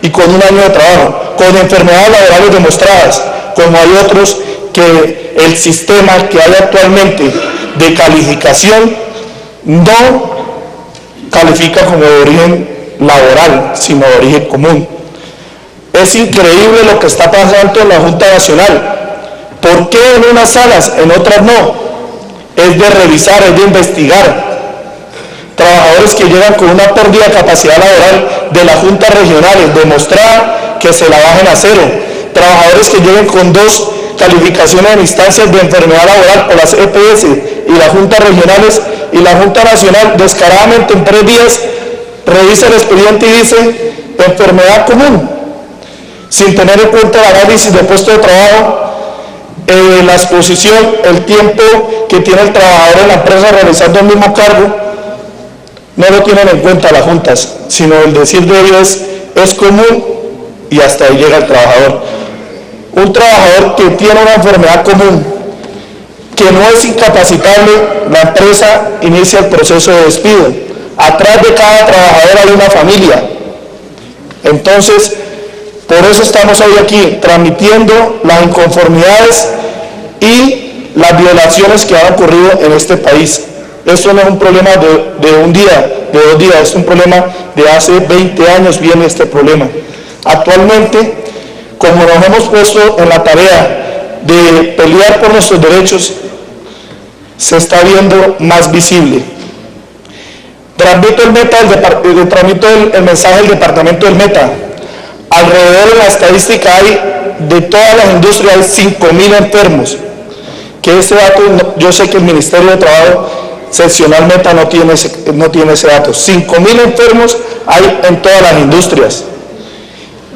[SPEAKER 8] y con 1 año de trabajo, con enfermedades laborales demostradas, como hay otros que el sistema que hay actualmente de calificación no califica como de origen laboral, sino de origen común. Es increíble lo que está pasando en la Junta Nacional. ¿Por qué en unas salas, en otras no? Es de revisar, es de investigar. Trabajadores que llegan con una pérdida de capacidad laboral de las juntas regionales, demostrar que se la bajen a 0. Trabajadores que lleguen con 2 calificaciones en instancias de enfermedad laboral por las EPS y las juntas regionales, y la Junta Nacional descaradamente en 3 días revisa el expediente y dice enfermedad común, sin tener en cuenta el análisis de puesto de trabajo, la exposición, el tiempo que tiene el trabajador en la empresa realizando el mismo cargo. No lo tienen en cuenta las juntas, sino el decir de ellos es común y hasta ahí llega el trabajador. Un trabajador que tiene una enfermedad común, que no es incapacitable, la empresa inicia el proceso de despido. Atrás de cada trabajador hay una familia. Entonces, por eso estamos hoy aquí, transmitiendo las inconformidades y las violaciones que han ocurrido en este país. Esto no es un problema de un día, de 2 días, es un problema de hace 20 años viene este problema. Actualmente, como nos hemos puesto en la tarea de pelear por nuestros derechos, se está viendo más visible. Transmito el mensaje del departamento del Meta. Alrededor de la estadística de todas las industrias hay 5.000 enfermos. Que ese dato, yo sé que el Ministerio de Trabajo seccional Meta no tiene ese dato. 5.000 enfermos hay en todas las industrias.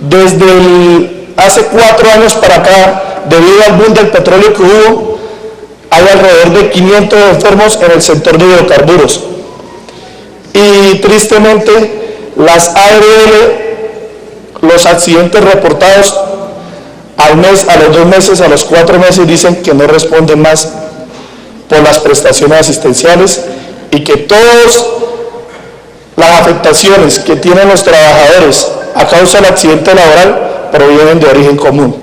[SPEAKER 8] Desde hace 4 años para acá, debido al boom del petróleo que hubo, hay alrededor de 500 enfermos en el sector de hidrocarburos. Y tristemente, las ARL, los accidentes reportados al mes, a los 2 meses, a los 4 meses, dicen que no responden más por las prestaciones asistenciales y que todas las afectaciones que tienen los trabajadores a causa del accidente laboral provienen de origen común.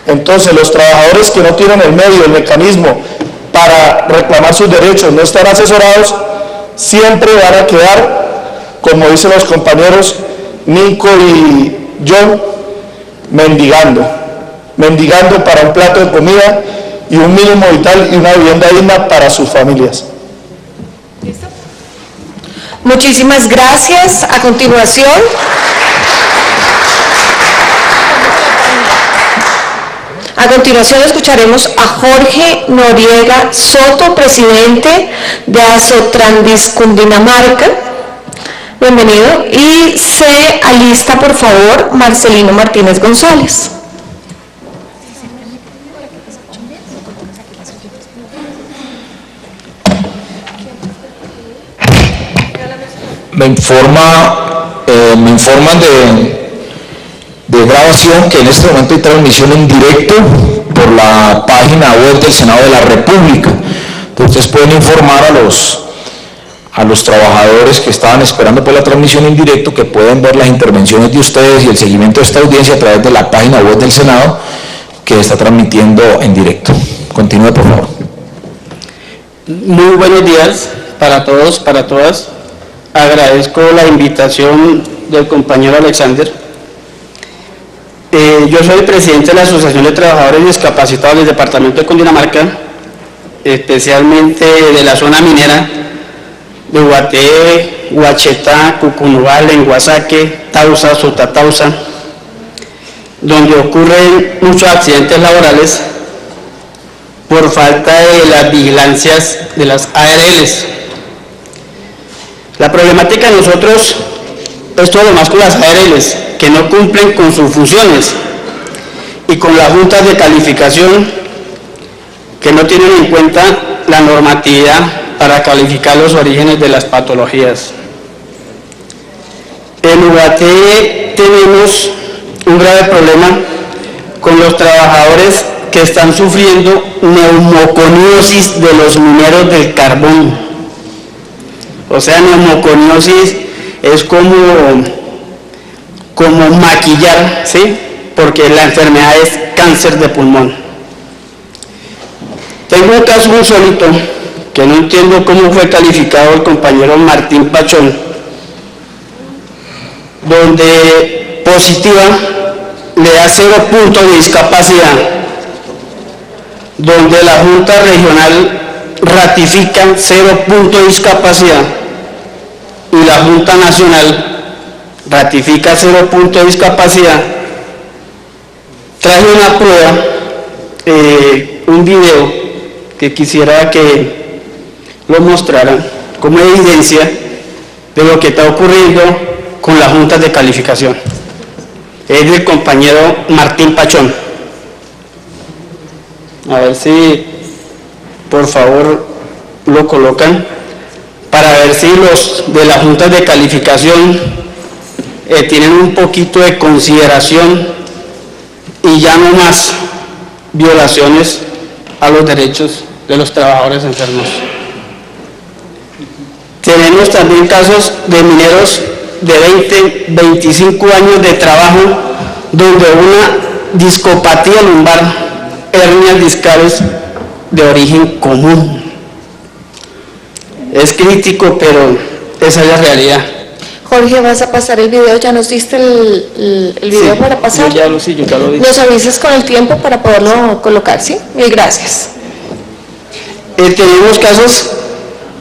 [SPEAKER 8] Entonces, los trabajadores que no tienen el medio, el mecanismo para reclamar sus derechos, no están asesorados, siempre van a quedar, como dicen los compañeros Nico y John, mendigando para un plato de comida y un mínimo vital y una vivienda digna para sus familias.
[SPEAKER 2] ¿Listo? Muchísimas gracias. A continuación, escucharemos a Jorge Noriega Soto, presidente de Asotrandis Cundinamarca. Bienvenido. Y se alista, por favor, Marcelino Martínez González.
[SPEAKER 1] Me informan de grabación que en este momento hay transmisión en directo por la página web del Senado de la República. Entonces ustedes pueden informar a los trabajadores que estaban esperando por la transmisión en directo que pueden ver las intervenciones de ustedes y el seguimiento de esta audiencia a través de la página web del Senado que está transmitiendo en directo. Continúe, por favor.
[SPEAKER 9] Muy buenos días para todos, para todas. Agradezco la invitación del compañero Alexander. Yo soy presidente de la Asociación de Trabajadores Discapacitados del Departamento de Cundinamarca, especialmente de la zona minera de Guaté, Huachetá, Cucunubal, Lenguasaque, Tausa, Sotatausa, donde ocurren muchos accidentes laborales por falta de las vigilancias de las ARLs. La problemática de nosotros es todo lo más con las ARLs, que no cumplen con sus funciones, y con las juntas de calificación, que no tienen en cuenta la normatividad para calificar los orígenes de las patologías. En Ubaté tenemos un grave problema con los trabajadores que están sufriendo neumoconiosis de los mineros del carbón. O sea, neumoconiosis es como maquillar, ¿sí? Porque la enfermedad es cáncer de pulmón. Tengo un caso insólito que no entiendo cómo fue calificado el compañero Martín Pachón, donde positiva le da 0 puntos de discapacidad, donde la Junta Regional ratifica 0 puntos de discapacidad y la Junta Nacional ratifica 0 puntos de discapacidad. Traje una prueba, un video que quisiera que lo mostrara como evidencia de lo que está ocurriendo con las juntas de calificación. Es del compañero Martín Pachón. A ver si por favor lo colocan para ver si los de las juntas de calificación tienen un poquito de consideración y ya no más violaciones a los derechos de los trabajadores enfermos. Tenemos también casos de mineros de 20, 25 años de trabajo donde una discopatía lumbar, hernias discales de origen común. Es crítico, pero esa es la realidad.
[SPEAKER 2] Jorge, ¿vas a pasar el video? ¿Ya nos diste el video para pasar?
[SPEAKER 9] Yo ya lo vi.
[SPEAKER 2] Nos avisas con el tiempo para poderlo colocar, ¿sí? Mil gracias.
[SPEAKER 9] Tenemos casos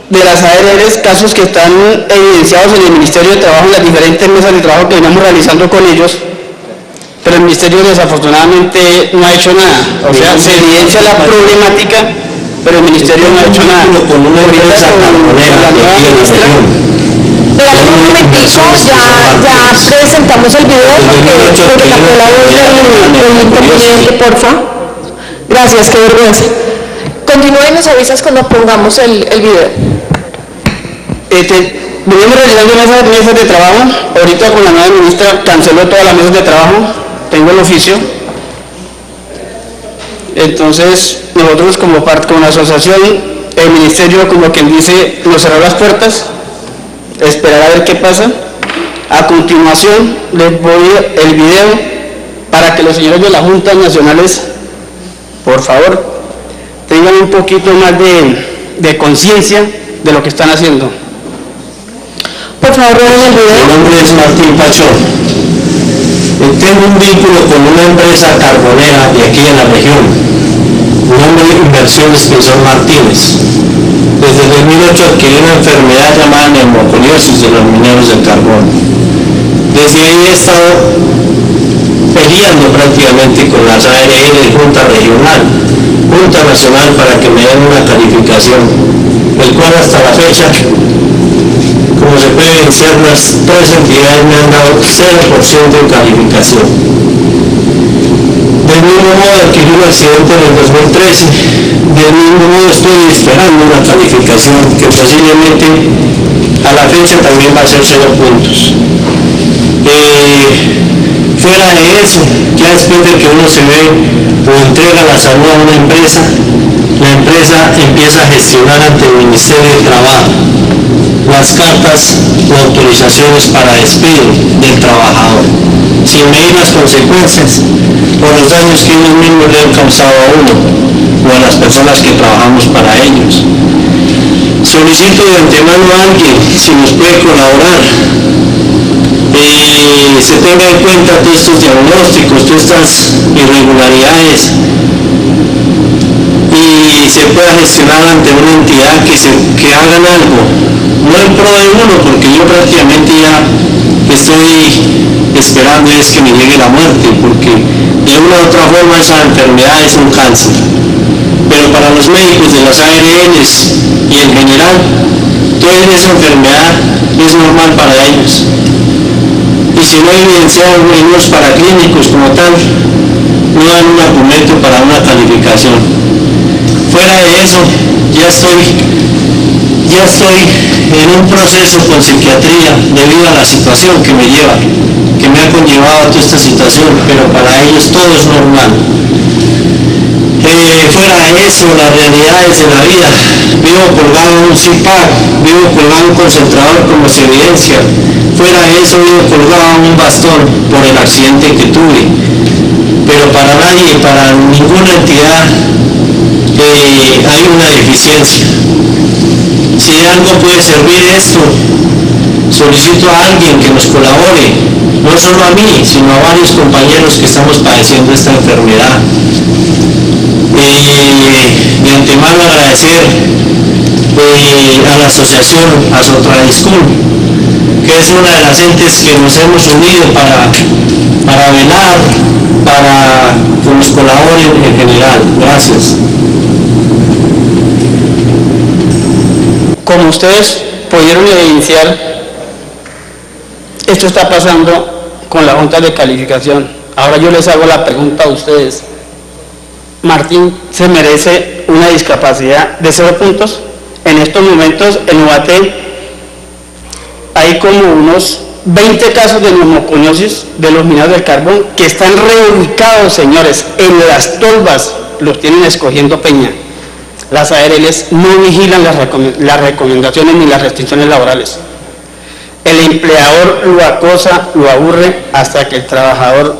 [SPEAKER 9] de las ARLs, casos que están evidenciados en el Ministerio de Trabajo, en las diferentes mesas de trabajo que venimos realizando con ellos, pero el Ministerio desafortunadamente no ha hecho nada. O sea, se evidencia la problemática, pero el Ministerio no ha hecho nada.
[SPEAKER 10] Con una empresa carbonera de aquí en la región.
[SPEAKER 2] Espérate un momentico, ya presentamos el video porque tapó la voz del inconveniente, porfa. Gracias, qué vergüenza. Continúa y nos avisas cuando pongamos el video.
[SPEAKER 9] Venimos realizando mesas de trabajo. Ahorita con la nueva ministra canceló todas las mesas de trabajo. Tengo el oficio. Entonces, nosotros como la asociación, el ministerio, como quien dice, nos cerró las puertas, esperar a ver qué pasa. A continuación, les voy el video para que los señores de las juntas nacionales, por favor, tengan un poquito más de conciencia de lo que están haciendo.
[SPEAKER 2] Por favor, vean el video.
[SPEAKER 10] Mi nombre es Martín Pachón. Tengo un vínculo con una empresa carbonera de aquí en la región. Nombre Inversiones Pinzón Martínez. Desde 2008 adquirí una enfermedad llamada neumoconiosis de los mineros del carbón. Desde ahí he estado peleando prácticamente con las ARL y Junta Regional, Junta Nacional, para que me den una calificación, el cual hasta la fecha, como se puede evidenciar, las tres entidades me han dado 0% de calificación. Del mismo modo adquirí un accidente en el 2013, del mismo modo estoy esperando una calificación que posiblemente a la fecha también va a ser 0 puntos. Fuera de eso, ya después de que uno se ve o entrega la salud a una empresa, la empresa empieza a gestionar ante el Ministerio de Trabajo las cartas o autorizaciones para despido del trabajador, sin medir las consecuencias por los daños que ellos mismos le han causado a uno o a las personas que trabajamos para ellos. Solicito de antemano a alguien si nos puede colaborar, se tenga en cuenta todos estos diagnósticos, todas estas irregularidades, y se pueda gestionar ante una entidad que hagan algo, no en pro de uno, porque yo prácticamente ya estoy esperando es que me llegue la muerte, porque de una u otra forma esa enfermedad es un cáncer, pero para los médicos de las ARLs y en general, toda esa enfermedad es normal para ellos, y si no evidenciados en los paraclínicos como tal, no dan un argumento para una calificación. Fuera de eso, ya estoy en un proceso con psiquiatría debido a la situación que me ha conllevado a toda esta situación, pero para ellos todo es normal. Fuera de eso, las realidades de la vida, vivo colgado en un CIPAC, vivo colgado en un concentrador como se evidencia. Fuera de eso, vivo colgado en un bastón por el accidente que tuve, pero para nadie, para ninguna entidad hay una deficiencia. Si de algo puede servir esto, solicito a alguien que nos colabore, no solo a mí, sino a varios compañeros que estamos padeciendo esta enfermedad. De antemano agradecer a la asociación Azotradiscul, que es una de las entes que nos hemos unido para velar, para que nos colaboren en general. Gracias.
[SPEAKER 9] Como ustedes pudieron evidenciar, esto está pasando con la Junta de Calificación. Ahora yo les hago la pregunta a ustedes. ¿Martín se merece una discapacidad de 0 puntos? En estos momentos en Ubaté hay como unos 20 casos de neumoconiosis de los mineros del carbón que están reubicados, señores, en las tolvas, los tienen escogiendo peña. Las ARLs no vigilan las recomendaciones ni las restricciones laborales. El empleador lo acosa, lo aburre hasta que el trabajador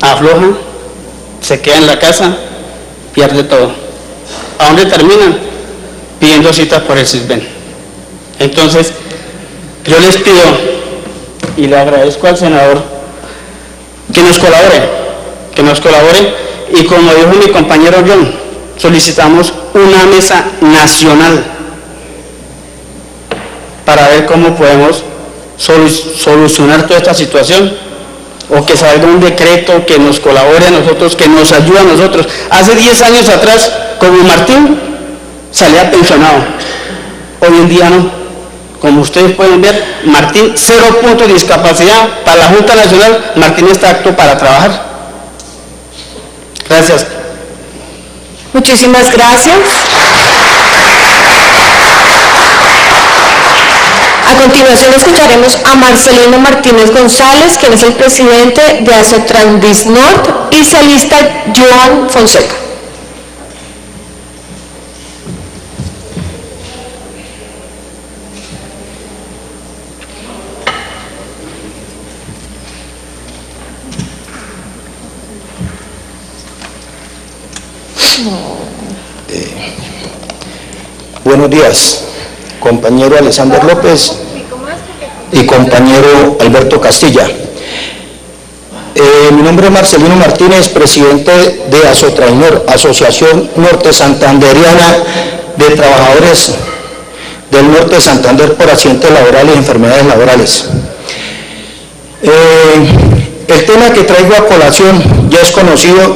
[SPEAKER 9] afloja, se queda en la casa, pierde todo. ¿A dónde terminan? Pidiendo citas por el CISBEN. Entonces, yo les pido y le agradezco al senador que nos colabore, y como dijo mi compañero John, solicitamos una mesa nacional para ver cómo podemos solucionar toda esta situación, o que salga un decreto que nos colabore a nosotros, que nos ayude a nosotros. Hace 10 años atrás, como Martín, salía pensionado, hoy en día no. Como ustedes pueden ver, Martín, 0 puntos de discapacidad. Para la Junta Nacional, Martín está apto para trabajar. Gracias.
[SPEAKER 2] Muchísimas gracias. A continuación escucharemos a Marcelino Martínez González, quien es el presidente de Asotrandisnord, y se alista Joan Fonseca.
[SPEAKER 11] Buenos días, compañero Alexander López y compañero Alberto Castilla. Mi nombre es Marcelino Martínez, presidente de Asotrandisnord, Asociación Norte Santanderiana de Trabajadores del Norte de Santander por accidentes laborales y enfermedades laborales. El tema que traigo a colación ya es conocido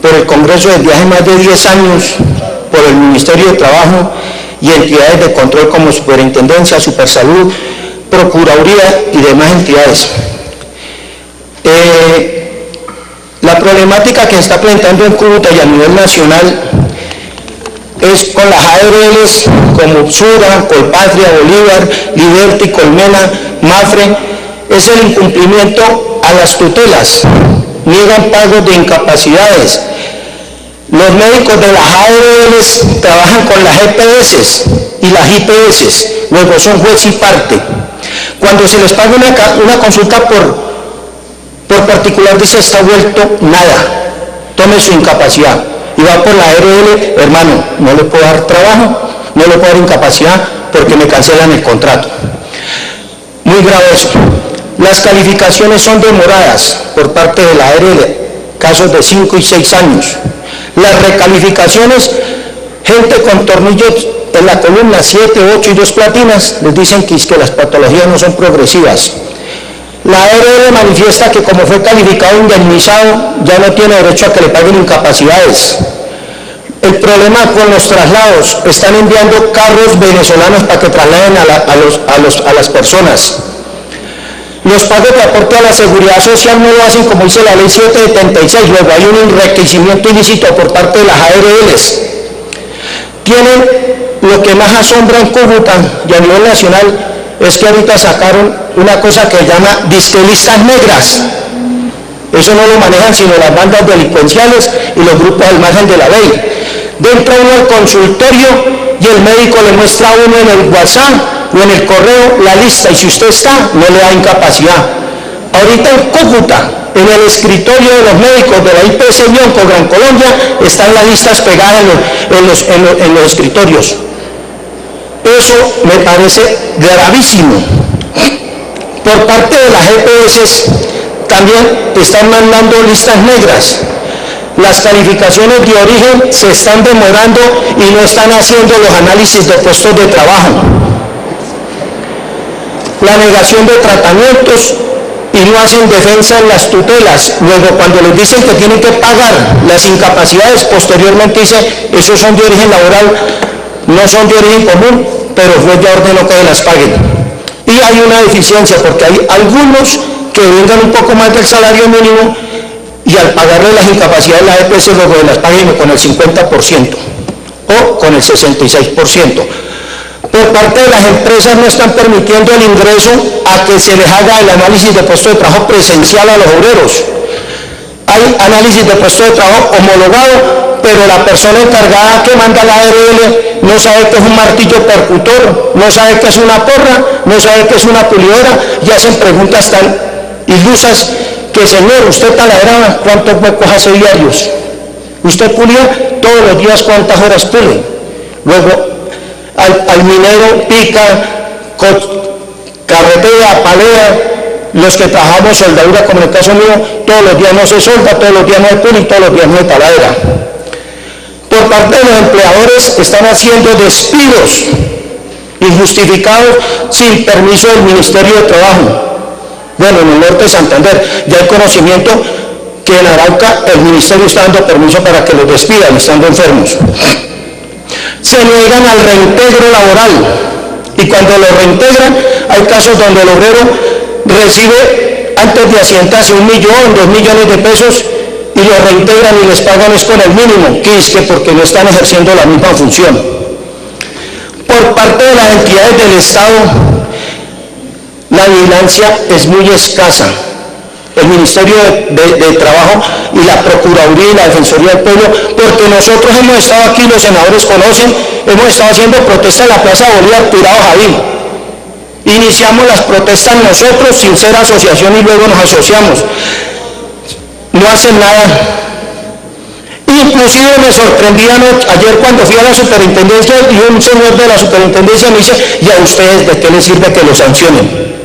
[SPEAKER 11] por el Congreso desde hace más de 10 años, por el Ministerio de Trabajo y entidades de control como Superintendencia, Supersalud, Procuraduría y demás entidades. La problemática que se está presentando en Cúcuta y a nivel nacional es con las ARLs como Upsura, Colpatria, Bolívar, Liberty, Colmena, Mafre, es el incumplimiento a las tutelas, niegan pagos de incapacidades. Los médicos de las ARLs trabajan con las EPS y las IPS, luego son juez y parte. Cuando se les paga una consulta por particular, dice, está vuelto nada, tome su incapacidad. Y va por la ARL, hermano, no le puedo dar trabajo, no le puedo dar incapacidad porque me cancelan el contrato. Muy grave eso. Las calificaciones son demoradas por parte de la ARL, casos de 5 y 6 años. Las recalificaciones, gente con tornillos en la columna, 7, 8 y 2 platinas, les dicen que las patologías no son progresivas. La ARL manifiesta que como fue calificado indemnizado, ya no tiene derecho a que le paguen incapacidades. El problema con los traslados, están enviando carros venezolanos para que trasladen a las personas. Los pagos de aporte a la seguridad social no lo hacen como dice la ley 776, luego hay un enriquecimiento ilícito por parte de las ARLs. Tienen lo que más asombra en Cúcuta y a nivel nacional es que ahorita sacaron una cosa que se llama disque listas negras. Eso no lo manejan sino las bandas delincuenciales y los grupos al margen de la ley. Entra uno al consultorio y el médico le muestra a uno en el WhatsApp o en el correo la lista, y si usted está, no le da incapacidad. Ahorita en Cúcuta, en el escritorio de los médicos de la IPS Bionco Gran Colombia, están las listas pegadas en los escritorios. Eso me parece gravísimo. Por parte de las EPS también están mandando listas negras. Las calificaciones de origen se están demorando y no están haciendo los análisis de puestos de trabajo. La negación de tratamientos y no hacen defensa en las tutelas. Luego, cuando les dicen que tienen que pagar las incapacidades, posteriormente dicen, esos son de origen laboral, no son de origen común, pero juez ya ordenó que las paguen. Y hay una deficiencia, porque hay algunos que vengan un poco más del salario mínimo y al pagarle las incapacidades de la EPS luego las paguen con el 50% o con el 66%. Por parte de las empresas no están permitiendo el ingreso a que se les haga el análisis de puesto de trabajo presencial a los obreros. Hay análisis de puesto de trabajo homologado, pero la persona encargada que manda la ARL no sabe qué es un martillo percutor, no sabe qué es una porra, no sabe qué es una pulidora, y hacen preguntas tan ilusas que, señor, usted taladra, ¿cuántos huecos hace diarios? Usted pulía todos los días, ¿cuántas horas pule? Luego, al minero pica, carretea, palea, los que trabajamos soldadura, como en el caso mío, todos los días no se solda, todos los días no hay puli, todos los días no hay taladera. Por parte de los empleadores están haciendo despidos injustificados sin permiso del Ministerio de Trabajo. Bueno, en el norte de Santander ya hay conocimiento que en Arauca el Ministerio está dando permiso para que los despidan estando enfermos. Se niegan al reintegro laboral y cuando lo reintegran hay casos donde el obrero recibe antes de asientarse 1 millón, 2 millones de pesos y lo reintegran y les pagan es con el mínimo, que es que porque no están ejerciendo la misma función. Por parte de las entidades del Estado, la vigilancia es muy escasa. El Ministerio de Trabajo y la Procuraduría y la Defensoría del Pueblo, porque nosotros hemos estado aquí, los senadores conocen, hemos estado haciendo protestas en la Plaza Bolívar, tirados ahí. Iniciamos las protestas nosotros sin ser asociación y luego nos asociamos. No hacen nada. Inclusive me sorprendí ayer cuando fui a la superintendencia y un señor de la superintendencia me dice, ¿y a ustedes de qué les sirve que los sancionen?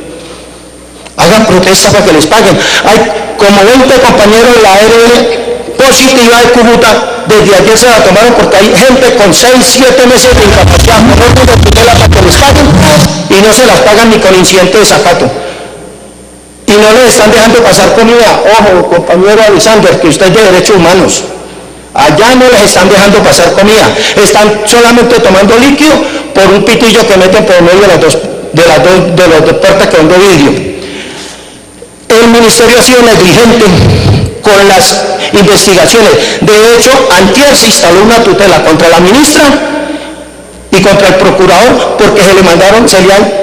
[SPEAKER 11] Hagan protesta para que les paguen. Hay como 20 compañeros de la ARL positiva de Cúcuta, desde ayer se la tomaron porque hay gente con 6, 7 meses de incapacidad, con orden de tutela para que les paguen y no se las pagan ni con incidente de zapato. Y no les están dejando pasar comida. Ojo, compañero Alexander, que usted es de derechos humanos. Allá no les están dejando pasar comida. Están solamente tomando líquido por un pitillo que meten por medio de las dos puertas que son de vidrio. El ministerio ha sido negligente con las investigaciones. De hecho, antier se instaló una tutela contra la ministra y contra el procurador porque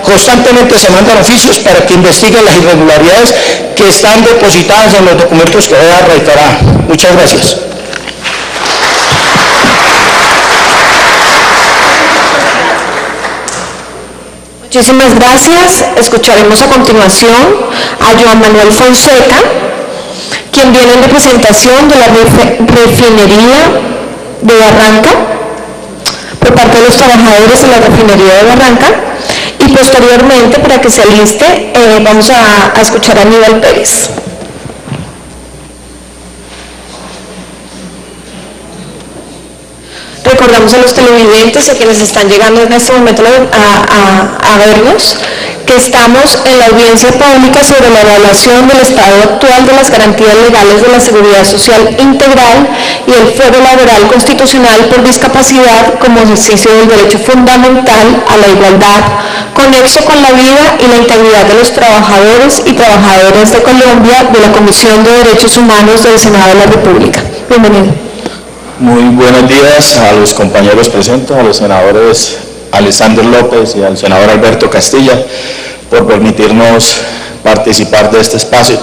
[SPEAKER 11] constantemente se mandan oficios para que investiguen las irregularidades que están depositadas en los documentos que voy a reiterar. Muchas gracias.
[SPEAKER 2] Muchísimas gracias. Escucharemos a continuación a Joan Manuel Fonseca, quien viene en representación de la refinería de Barranca, por parte de los trabajadores de la refinería de Barranca, y posteriormente, para que se aliste, vamos a escuchar a Aníbal Pérez. Recordamos a los televidentes y a quienes están llegando en este momento a vernos que estamos en la audiencia pública sobre la evaluación del estado actual de las garantías legales de la seguridad social integral y el fuero laboral constitucional por discapacidad como ejercicio del derecho fundamental a la igualdad, conexo con la vida y la integridad de los trabajadores y trabajadoras de Colombia de la Comisión de Derechos Humanos del Senado de la República. Bienvenido.
[SPEAKER 7] Muy buenos días a los compañeros presentes, a los senadores Alexander López y al senador Alberto Castilla, por permitirnos participar de este espacio.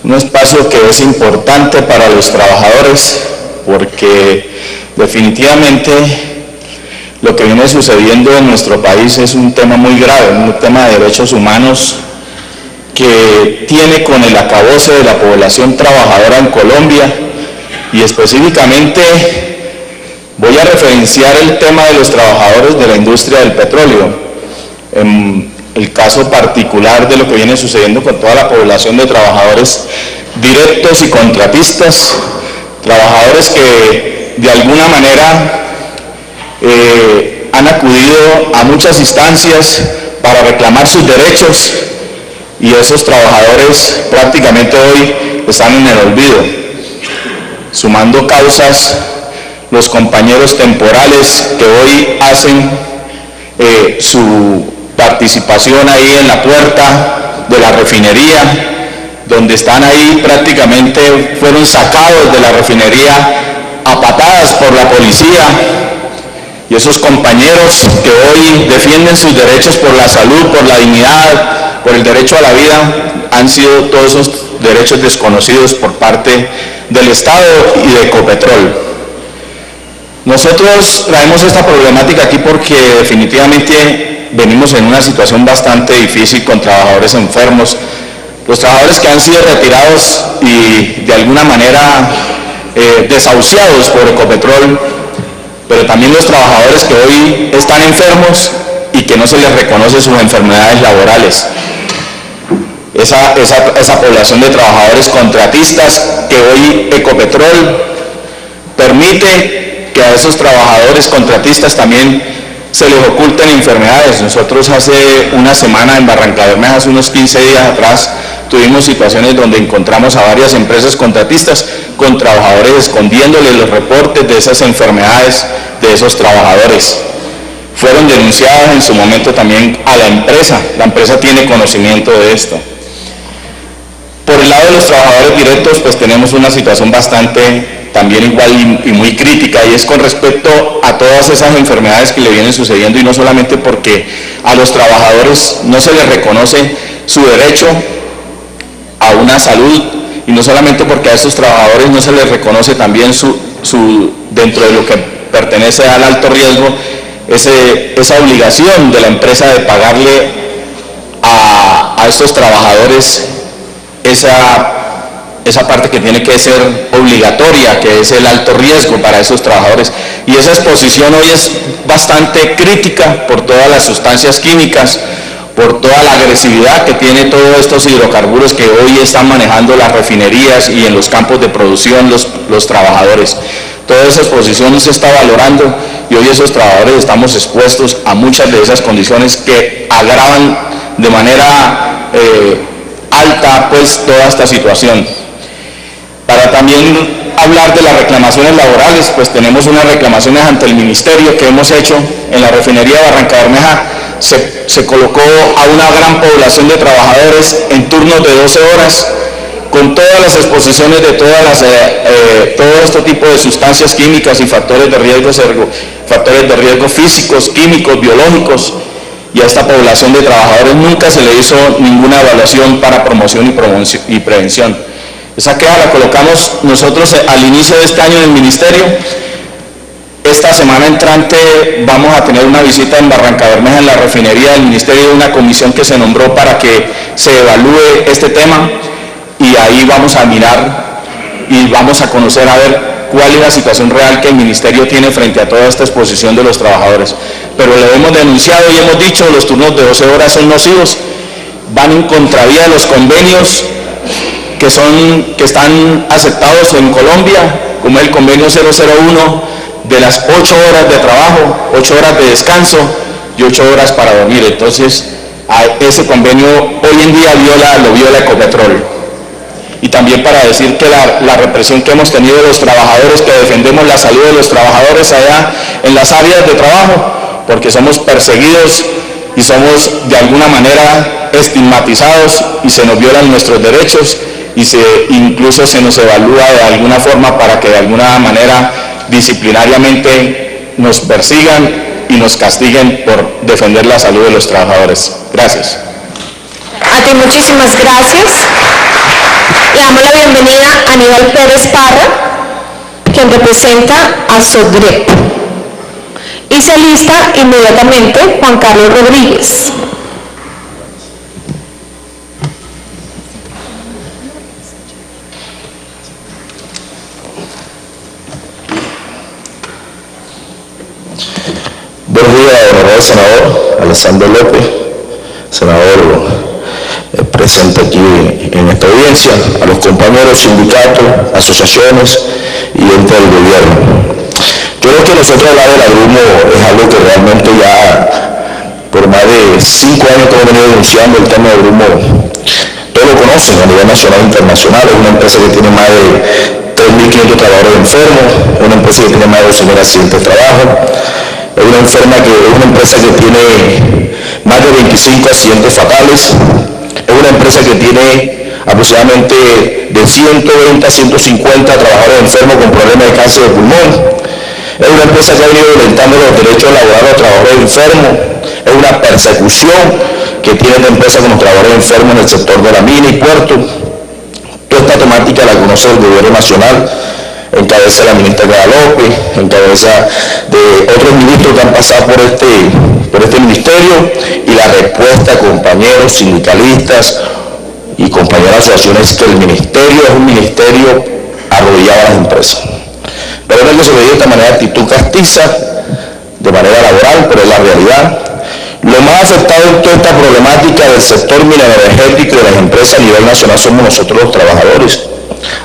[SPEAKER 7] Un espacio que es importante para los trabajadores porque definitivamente lo que viene sucediendo en nuestro país es un tema muy grave, un tema de derechos humanos que tiene con el acabose de la población trabajadora en Colombia. Y específicamente voy a referenciar el tema de los trabajadores de la industria del petróleo, en el caso particular de lo que viene sucediendo con toda la población de trabajadores directos y contratistas, trabajadores que de alguna manera han acudido a muchas instancias para reclamar sus derechos y esos trabajadores prácticamente hoy están en el olvido. Sumando causas, los compañeros temporales que hoy hacen su participación ahí en la puerta de la refinería, donde están ahí prácticamente fueron sacados de la refinería a patadas por la policía, y esos compañeros que hoy defienden sus derechos por la salud, por la dignidad, por el derecho a la vida, han sido todos esos derechos desconocidos por parte del Estado y de Ecopetrol. Nosotros traemos esta problemática aquí porque definitivamente venimos en una situación bastante difícil con trabajadores enfermos, los trabajadores que han sido retirados y de alguna manera desahuciados por Ecopetrol, pero también los trabajadores que hoy están enfermos y que no se les reconoce sus enfermedades laborales. esa población de trabajadores contratistas que hoy Ecopetrol permite que a esos trabajadores contratistas también se les oculten enfermedades. Nosotros hace una semana en Barranca Bermeja, hace unos 15 días atrás, tuvimos situaciones donde encontramos a varias empresas contratistas con trabajadores escondiéndoles los reportes de esas enfermedades de esos trabajadores. Fueron denunciadas en su momento también a la empresa tiene conocimiento de esto. Por el lado de los trabajadores directos, pues tenemos una situación bastante también igual y muy crítica, y es con respecto a todas esas enfermedades que le vienen sucediendo, y no solamente porque a los trabajadores no se les reconoce su derecho a una salud, y no solamente porque a esos trabajadores no se les reconoce también dentro de lo que pertenece al alto riesgo, esa obligación de la empresa de pagarle a estos trabajadores esa parte que tiene que ser obligatoria, que es el alto riesgo para esos trabajadores. Y esa exposición hoy es bastante crítica por todas las sustancias químicas, por toda la agresividad que tiene todos estos hidrocarburos que hoy están manejando las refinerías y en los campos de producción los trabajadores. Toda esa exposición se está valorando y hoy esos trabajadores estamos expuestos a muchas de esas condiciones que agravan de manera alta pues toda esta situación. Para también hablar de las reclamaciones laborales, pues tenemos unas reclamaciones ante el ministerio que hemos hecho en la refinería de Barranca Bermeja. Se colocó a una gran población de trabajadores en turnos de 12 horas, con todas las exposiciones de todo este tipo de sustancias químicas y factores de riesgo físicos, químicos, biológicos, y a esta población de trabajadores nunca se le hizo ninguna evaluación para promoción y prevención. Esa queja la colocamos nosotros al inicio de este año en el ministerio. Esta semana entrante vamos a tener una visita en Barranca Bermeja, en la refinería del ministerio, de una comisión que se nombró para que se evalúe este tema, y ahí vamos a mirar y vamos a conocer a ver cuál es la situación real que el ministerio tiene frente a toda esta exposición de los trabajadores. Pero lo hemos denunciado y hemos dicho, los turnos de 12 horas son nocivos, van en contravía de los convenios que están aceptados en Colombia, como el convenio 001 de las 8 horas de trabajo, 8 horas de descanso y 8 horas para dormir. Entonces, ese convenio hoy en día lo viola Ecopetrol. Y también para decir que la represión que hemos tenido de los trabajadores, que defendemos la salud de los trabajadores allá en las áreas de trabajo, porque somos perseguidos y somos de alguna manera estigmatizados y se nos violan nuestros derechos, y incluso se nos evalúa de alguna forma para que de alguna manera disciplinariamente nos persigan y nos castiguen por defender la salud de los trabajadores. Gracias.
[SPEAKER 2] A ti muchísimas gracias. Le damos la bienvenida a Aníbal Pérez Parra, quien representa a SODREP. Y se alista inmediatamente Juan Carlos Rodríguez.
[SPEAKER 1] Buenos días, honorable senador Alessandro López, senador presente aquí en esta audiencia, a los compañeros, sindicatos, asociaciones y entes del gobierno. Yo creo que nosotros hablar del agrumo es algo que realmente ya por más de 5 años que hemos venido denunciando el tema del agrumo, todos lo conocen a nivel nacional e internacional. Es una empresa que tiene más de 3.500 trabajadores enfermos, es una empresa que tiene más de 12.000 accidentes de trabajo, es una empresa que tiene más de 25 accidentes fatales, es una empresa que tiene aproximadamente de 120 a 150 trabajadores enfermos con problemas de cáncer de pulmón. Es una empresa que ha venido violentando los derechos laborales de los trabajadores enfermos. Es una persecución que tiene la empresa con los trabajadores enfermos en el sector de la mina y puerto. Toda esta temática la conoce el gobierno nacional, en cabeza de la ministra Clara López, en cabeza de otros ministros que han pasado por este ministerio, y la respuesta, compañeros sindicalistas y compañeras asociaciones, que el ministerio es un ministerio arrodillado a las empresas. Pero no es que se le diga de esta manera actitud castiza, de manera laboral, pero es la realidad.
[SPEAKER 3] Lo más afectado en toda esta problemática del sector mineroenergético y de las empresas a nivel nacional somos nosotros los trabajadores.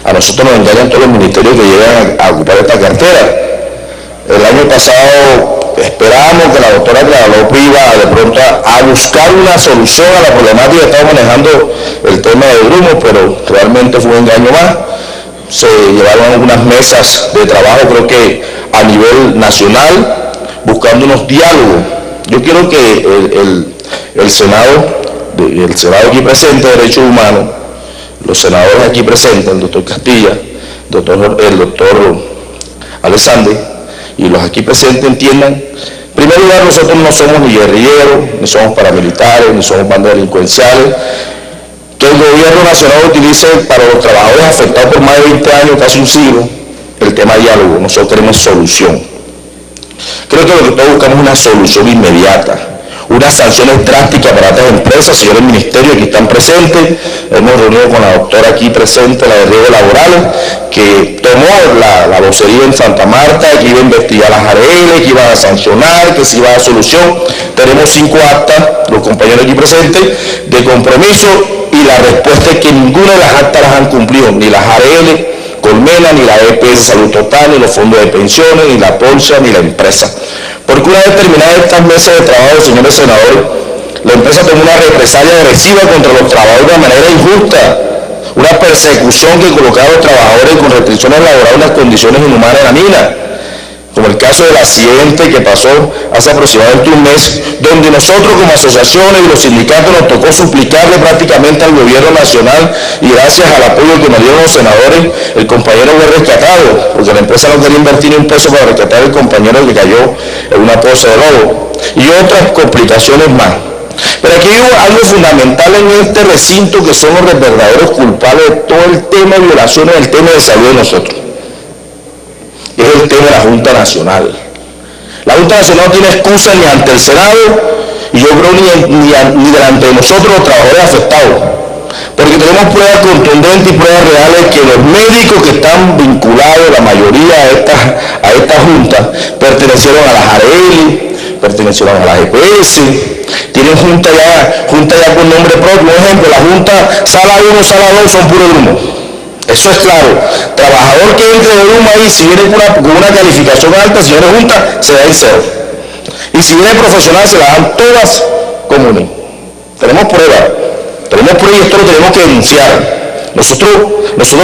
[SPEAKER 3] A nosotros nos engañan todos los ministerios que llegan a ocupar esta cartera. El año pasado esperábamos que la doctora Clara López iba de pronto a buscar una solución a la problemática que estaba manejando el tema de Grumo, pero realmente fue un engaño más. Se llevaron unas mesas de trabajo, creo que a nivel nacional, buscando unos diálogos. Yo quiero que el Senado aquí presente de Derechos Humanos, los senadores aquí presentes, el doctor Castilla, el doctor Alexander, y los aquí presentes entiendan, en primer lugar, nosotros no somos ni guerrilleros, ni somos paramilitares, ni somos bandas delincuenciales. Que el gobierno nacional utilice para los trabajadores afectados por más de 20 años, casi un siglo, el tema diálogo. Nosotros queremos solución. Creo que lo que todos buscamos es una solución inmediata, unas sanciones drásticas para estas empresas. Señores ministerios, aquí están presentes, hemos reunido con la doctora aquí presente, la de riesgos laborales, que tomó la vocería en Santa Marta, que iba a investigar las ARL, que iba a sancionar, que se iba a dar solución. Tenemos 5 actas, los compañeros aquí presentes, de compromiso, y la respuesta es que ninguna de las actas las han cumplido, ni las ARL, Colmena, ni la EPS Salud Total, ni los fondos de pensiones, ni la Polsa, ni la empresa. Porque una vez terminadas estas mesas de trabajo, señores senadores, la empresa tomó una represalia agresiva contra los trabajadores de manera injusta, una persecución que colocaba a los trabajadores con restricciones laborales en unas condiciones inhumanas en la mina, como el caso del accidente que pasó hace aproximadamente un mes, donde nosotros como asociaciones y los sindicatos nos tocó suplicarle prácticamente al gobierno nacional, y gracias al apoyo que nos dieron los senadores, el compañero fue rescatado, porque la empresa no quería invertir ni un peso para rescatar al compañero que cayó en una poza de lobo, y otras complicaciones más. Pero aquí hay algo fundamental en este recinto, que son los verdaderos culpables de todo el tema de violaciones, del tema de salud de nosotros. Es el tema de la Junta Nacional. La Junta Nacional no tiene excusa ni ante el Senado, y yo creo ni delante de nosotros los trabajadores afectados, porque tenemos pruebas contundentes y pruebas reales que los médicos que están vinculados, la mayoría a esta Junta, pertenecieron a las ARL, pertenecieron a las EPS, tienen junta ya con nombre propio. Por ejemplo, la Junta Sala 1, Sala 2 son puro Grumo. Eso es claro. Trabajador que entre de Grumo ahí, si viene con una calificación alta, si viene Junta, se da el 0. Y si viene profesional, se la dan todas comunes. Tenemos pruebas y esto lo tenemos que denunciar. Nosotros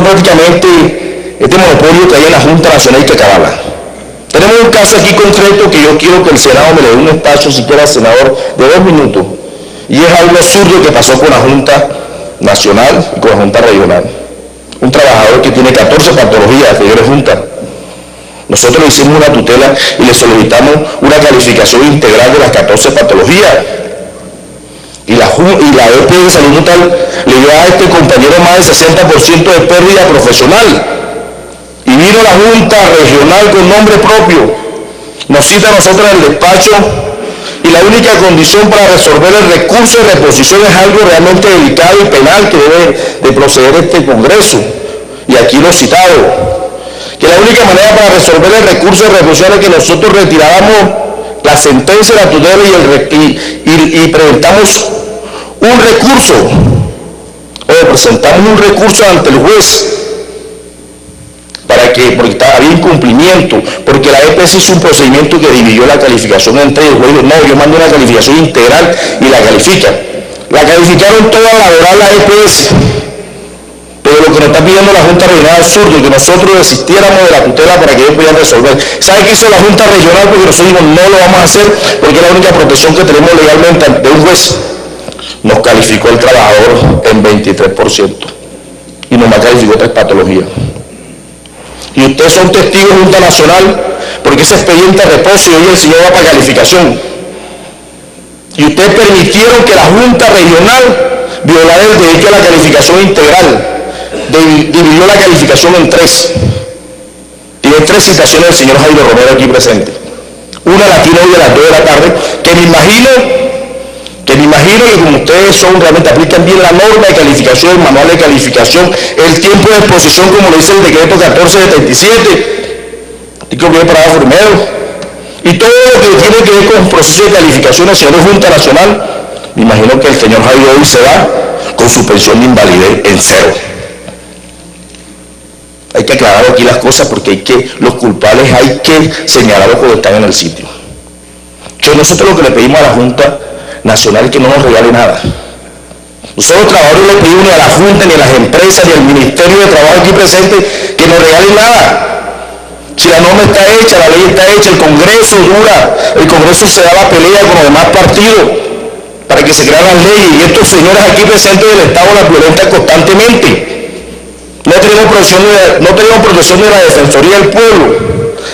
[SPEAKER 3] prácticamente, este monopolio que hay en la Junta Nacional hay que acabarla. Tenemos un caso aquí concreto que yo quiero que el Senado me le dé un espacio, siquiera senador, de 2 minutos. Y es algo absurdo que pasó con la Junta Nacional y con la Junta Regional. Un trabajador que tiene 14 patologías, señores Junta. Nosotros le hicimos una tutela y le solicitamos una calificación integral de las 14 patologías. Y la EPS de Salud Total le dio a este compañero más del 60% de pérdida profesional. Y vino la Junta Regional con nombre propio. Nos cita a nosotros en el despacho, y la única condición para resolver el recurso de reposición es algo realmente delicado y penal que debe de proceder este Congreso. Y aquí lo he citado, que la única manera para resolver el recurso de reposición es que nosotros retiráramos la sentencia de la tutela y presentamos un recurso, o presentamos un recurso ante el juez, porque había incumplimiento, porque la EPS hizo un procedimiento que dividió la calificación entre ellos. No, yo mando una calificación integral y la califican. La calificaron toda laboral la EPS, pero lo que nos está pidiendo la Junta Regional es absurdo, que nosotros desistiéramos de la tutela para que ellos pudieran resolver. ¿Sabe qué hizo la Junta Regional? Porque nosotros dijimos, no lo vamos a hacer, porque es la única protección que tenemos legalmente ante un juez. Nos calificó el trabajador en 23%, y nos calificó 3 patologías. Y ustedes son testigos, Junta Nacional, porque ese expediente de reposo y hoy el señor va para calificación. Y ustedes permitieron que la Junta Regional violara el derecho a la calificación integral. Dividió la calificación en 3. Tiene 3 citaciones del señor Jairo Romero aquí presente. Una la tiene hoy a las 2 de la tarde, que me imagino que como ustedes realmente aplican bien la norma de calificación, el manual de calificación, el tiempo de exposición, como lo dice el decreto 1477, y que viene para primero,
[SPEAKER 11] Y todo lo que tiene que ver con el proceso de calificación al señor Junta Nacional, me imagino que el señor Javier hoy se va con su pensión de invalidez en cero. Hay que aclarar aquí las cosas porque los culpables hay que señalarlos cuando están en el sitio. Entonces nosotros lo que le pedimos a la Junta Nacional es que no nos regale nada. Nosotros trabajadores no le pedimos ni a la Junta, ni a las empresas, ni al Ministerio de Trabajo aquí presente que nos regalen nada. Si la norma está hecha, la ley está hecha, el Congreso dura, el Congreso se da la pelea con los demás partidos para que se crean las leyes y estos señores aquí presentes del Estado las violentan constantemente. No tenemos protección de la Defensoría del Pueblo,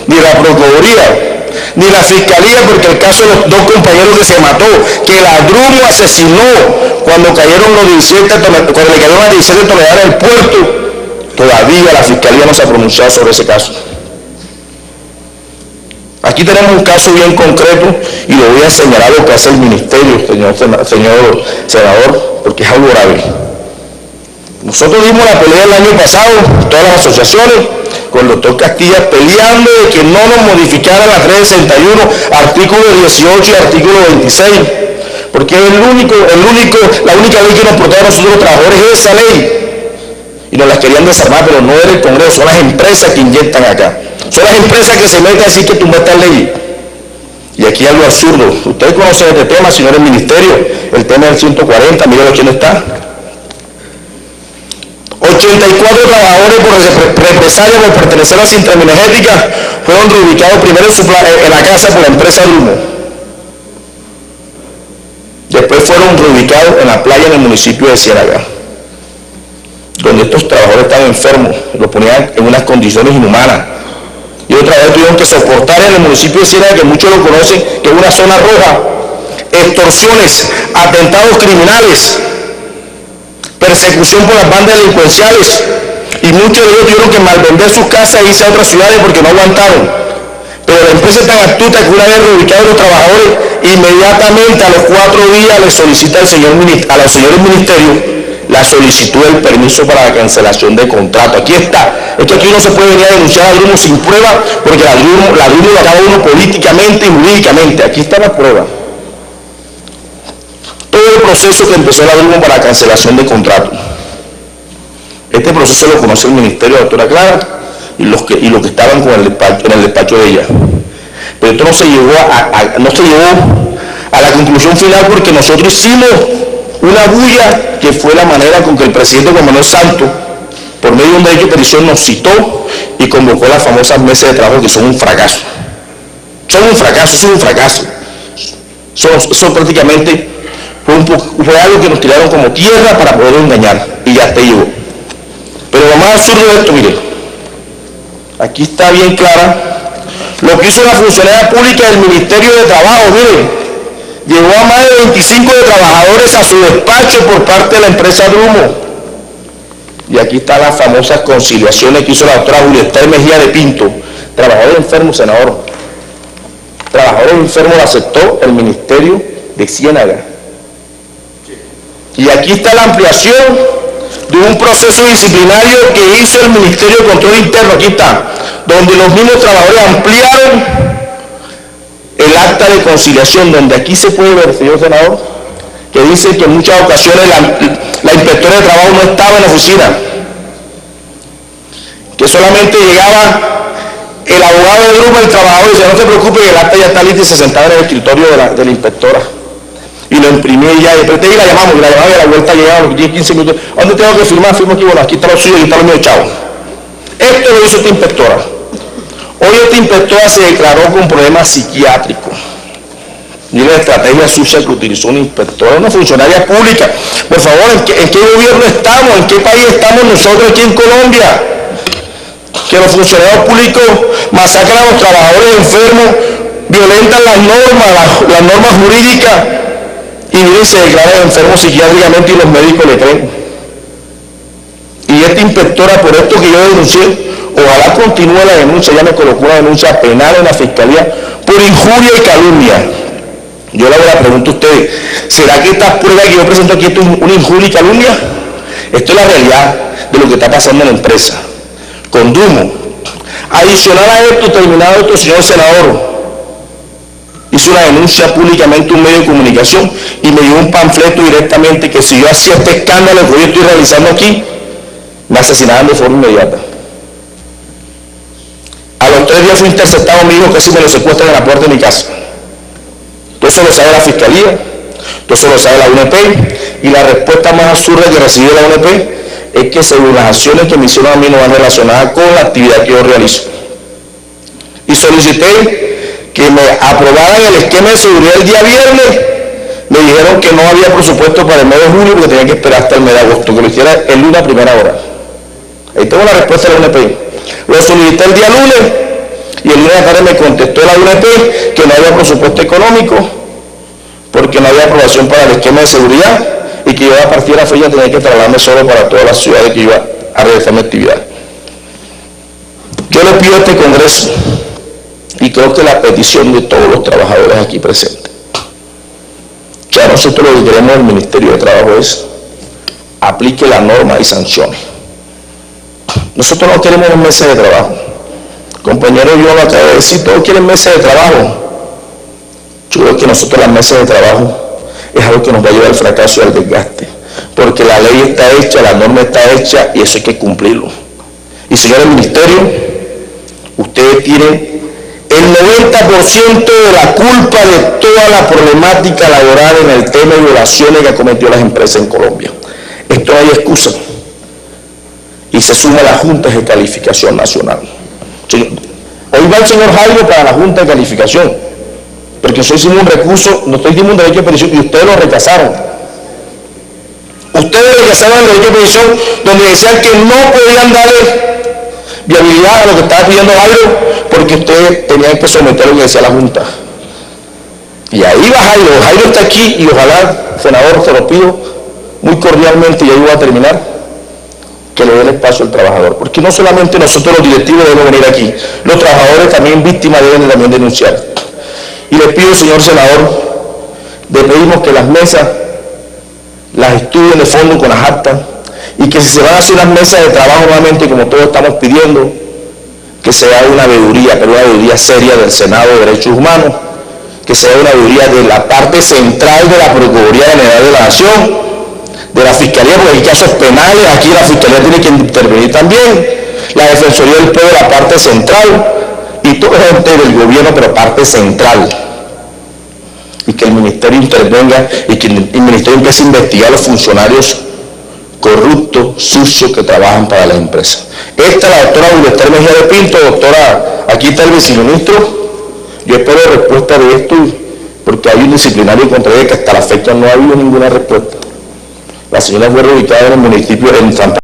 [SPEAKER 11] ni la Procuraduría, ni la Fiscalía, porque el caso de los dos compañeros que se mató, que el Adrumo asesinó cuando cayeron los 17 toneladas, cuando le cayeron las 17 toneladas del puerto, todavía la Fiscalía no se ha pronunciado sobre ese caso. Aquí tenemos un caso bien concreto y lo voy a señalar lo que hace el Ministerio, señor senador, porque es algo grave. Nosotros dimos la pelea el año pasado, todas las asociaciones, con el doctor Castilla peleando de que no nos modificaran la 361, artículo 18 y artículo 26, porque es la única ley que nos protege a nosotros los trabajadores es esa ley. Y nos las querían desarmar, pero no era el Congreso, son las empresas que inyectan acá. Son las empresas que se meten a decir que tumba esta ley. Y aquí hay algo absurdo. Ustedes conocen este tema, señor del Ministerio, el tema del 140, mírenlo quién está. 84 trabajadores por represalia por pertenecer a Sintra Energética fueron reubicados primero en la casa por la empresa Adrumo. Después fueron reubicados en la playa en el municipio de Ciénaga, donde estos trabajadores estaban enfermos, los ponían en unas condiciones inhumanas. Y otra vez tuvieron que soportar en el municipio de Ciénaga, que muchos lo conocen, que es una zona roja, extorsiones, atentados criminales, persecución por las bandas delincuenciales, y muchos de ellos tuvieron que malvender sus casas e irse a otras ciudades porque no aguantaron. Pero la empresa es tan astuta que una vez reubicados los trabajadores, inmediatamente a los 4 días les solicita a los señores ministerios la solicitud del permiso para la cancelación de contrato. Aquí está. Es que aquí no se puede venir a denunciar a Adrumo sin prueba, porque la Adrumo lo acaba uno políticamente y jurídicamente. Aquí está la prueba. Todo el proceso que empezó la Adrumo para la cancelación de contrato. Este proceso lo conoce el Ministerio, la doctora Clara, y los que estaban en el despacho de ella. Pero esto no se llegó a la conclusión final porque nosotros hicimos una bulla que fue la manera con que el presidente Juan Manuel Santos, por medio de un derecho de petición, nos citó y convocó las famosas mesas de trabajo que son un fracaso. Son un fracaso. Son prácticamente fue algo que nos tiraron como tierra para poder engañar y ya te llegó. Pero lo más absurdo de esto, mire, aquí está bien clara lo que hizo la funcionaria pública del Ministerio de Trabajo, mire. Llegó a más de 25 de trabajadores a su despacho por parte de la empresa Adrumo. Y aquí están las famosas conciliaciones que hizo la doctora Julia Esther Mejía de Pinto. Trabajadores enfermos, senador. Trabajadores enfermos lo aceptó el Ministerio de Ciénaga. Y aquí está la ampliación de un proceso disciplinario que hizo el Ministerio de Control Interno. Aquí está, donde los mismos trabajadores ampliaron el acta de conciliación, donde aquí se puede ver, señor senador, que dice que en muchas ocasiones la inspectora de trabajo no estaba en la oficina, que solamente llegaba el abogado del grupo del trabajador y dice, no se preocupe, el acta ya está lista, y se sentaba en el escritorio de la inspectora y lo imprimía y ya, después la llamamos y a la vuelta llegaba a los 10-15 minutos, ¿dónde tengo que firmar? Firmo aquí, bueno, aquí está lo suyo, aquí está lo mío, chao. Esto lo hizo esta inspectora. Hoy esta inspectora se declaró con problemas psiquiátricos. Mira la estrategia sucia que utilizó una inspectora, una funcionaria pública. Por favor, ¿en qué gobierno estamos? ¿En qué país estamos nosotros aquí en Colombia? Que los funcionarios públicos masacran a los trabajadores enfermos, violentan las normas jurídicas y miren, se declaran enfermos psiquiátricamente y los médicos le creen. Y esta inspectora, por esto que yo denuncié, ojalá continúe la denuncia, ya me colocó una denuncia penal en la Fiscalía por injuria y calumnia. Yo le hago la pregunta a ustedes, ¿será que estas pruebas que yo presento aquí esto es una injuria y calumnia? Esto es la realidad de lo que está pasando en la empresa. Con Adrumo. Adicional a esto, terminado esto, señor senador, hice una denuncia públicamente a un medio de comunicación y me dio un panfleto directamente que si yo hacía este escándalo que hoy estoy realizando aquí, me asesinaban de forma inmediata. A los 3 días fui interceptado, mi hijo casi me lo secuestran en la puerta de mi casa. Todo eso lo sabe la Fiscalía, todo eso lo sabe la UNP, y la respuesta más absurda que recibí de la UNP es que según las acciones que me hicieron a mí no van relacionadas con la actividad que yo realizo. Y solicité que me aprobaran el esquema de seguridad el día viernes. Me dijeron que no había presupuesto para el mes de julio porque tenía que esperar hasta el mes de agosto, que lo hiciera el lunes a primera hora. Ahí tengo la respuesta de la UNP. Lo solicité el día lunes y el lunes de la tarde me contestó la UNP que no había presupuesto económico porque no había aprobación para el esquema de seguridad y que yo a partir de la fecha tenía que trasladarme solo para todas las ciudades que iba a realizar mi actividad. Yo le pido a este Congreso, y creo que la petición de todos los trabajadores aquí presentes, que a nosotros lo que queremos del Ministerio de Trabajo es aplique la norma y sancione. Nosotros no queremos un meses de trabajo. Compañero, yo lo acabo de decir, todos quieren meses de trabajo. Yo creo que nosotros las meses de trabajo es algo que nos va a llevar al fracaso y al desgaste, porque la ley está hecha, la norma está hecha y eso hay que cumplirlo. Y señores del Ministerio, ustedes tienen el 90% de la culpa de toda la problemática laboral en el tema de violaciones que ha cometido las empresas en Colombia. Esto no hay excusa. Y se suma a la Junta de Calificación Nacional. Hoy va el señor Jairo para la Junta de Calificación, porque nosotros hicimos un recurso, nosotros hicimos un derecho de petición y ustedes lo rechazaron. Ustedes rechazaron el derecho de petición donde decían que no podían darle viabilidad a lo que estaba pidiendo Jairo porque ustedes tenían que someter lo que decía la Junta. Y ahí va Jairo. Jairo está aquí y ojalá, senador, se lo pido muy cordialmente, y ahí voy a terminar, que le dé el espacio al trabajador, porque no solamente nosotros los directivos debemos venir aquí, los trabajadores también víctimas deben también denunciar. Y les pido, señor senador, le pedimos que las mesas las estudien de fondo con las actas, y que si se van a hacer unas mesas de trabajo nuevamente, como todos estamos pidiendo, que se haga una veeduría, pero una veeduría seria del Senado de Derechos Humanos, que se haga una veeduría de la parte central de la Procuraduría General de la Nación, de la Fiscalía, porque hay casos penales, aquí la Fiscalía tiene que intervenir también, la Defensoría del Pueblo, la parte central, y toda la gente del gobierno, pero parte central. Y que el Ministerio intervenga y que el Ministerio empiece a investigar a los funcionarios corruptos, sucios que trabajan para las empresas. Esta es la doctora Bulester Mejía de Pinto. Doctora, aquí está el viceministro. Yo espero respuesta de esto, porque hay un disciplinario contra él que hasta la fecha no ha habido ninguna respuesta. La señora fue reubicada en el municipio de Santa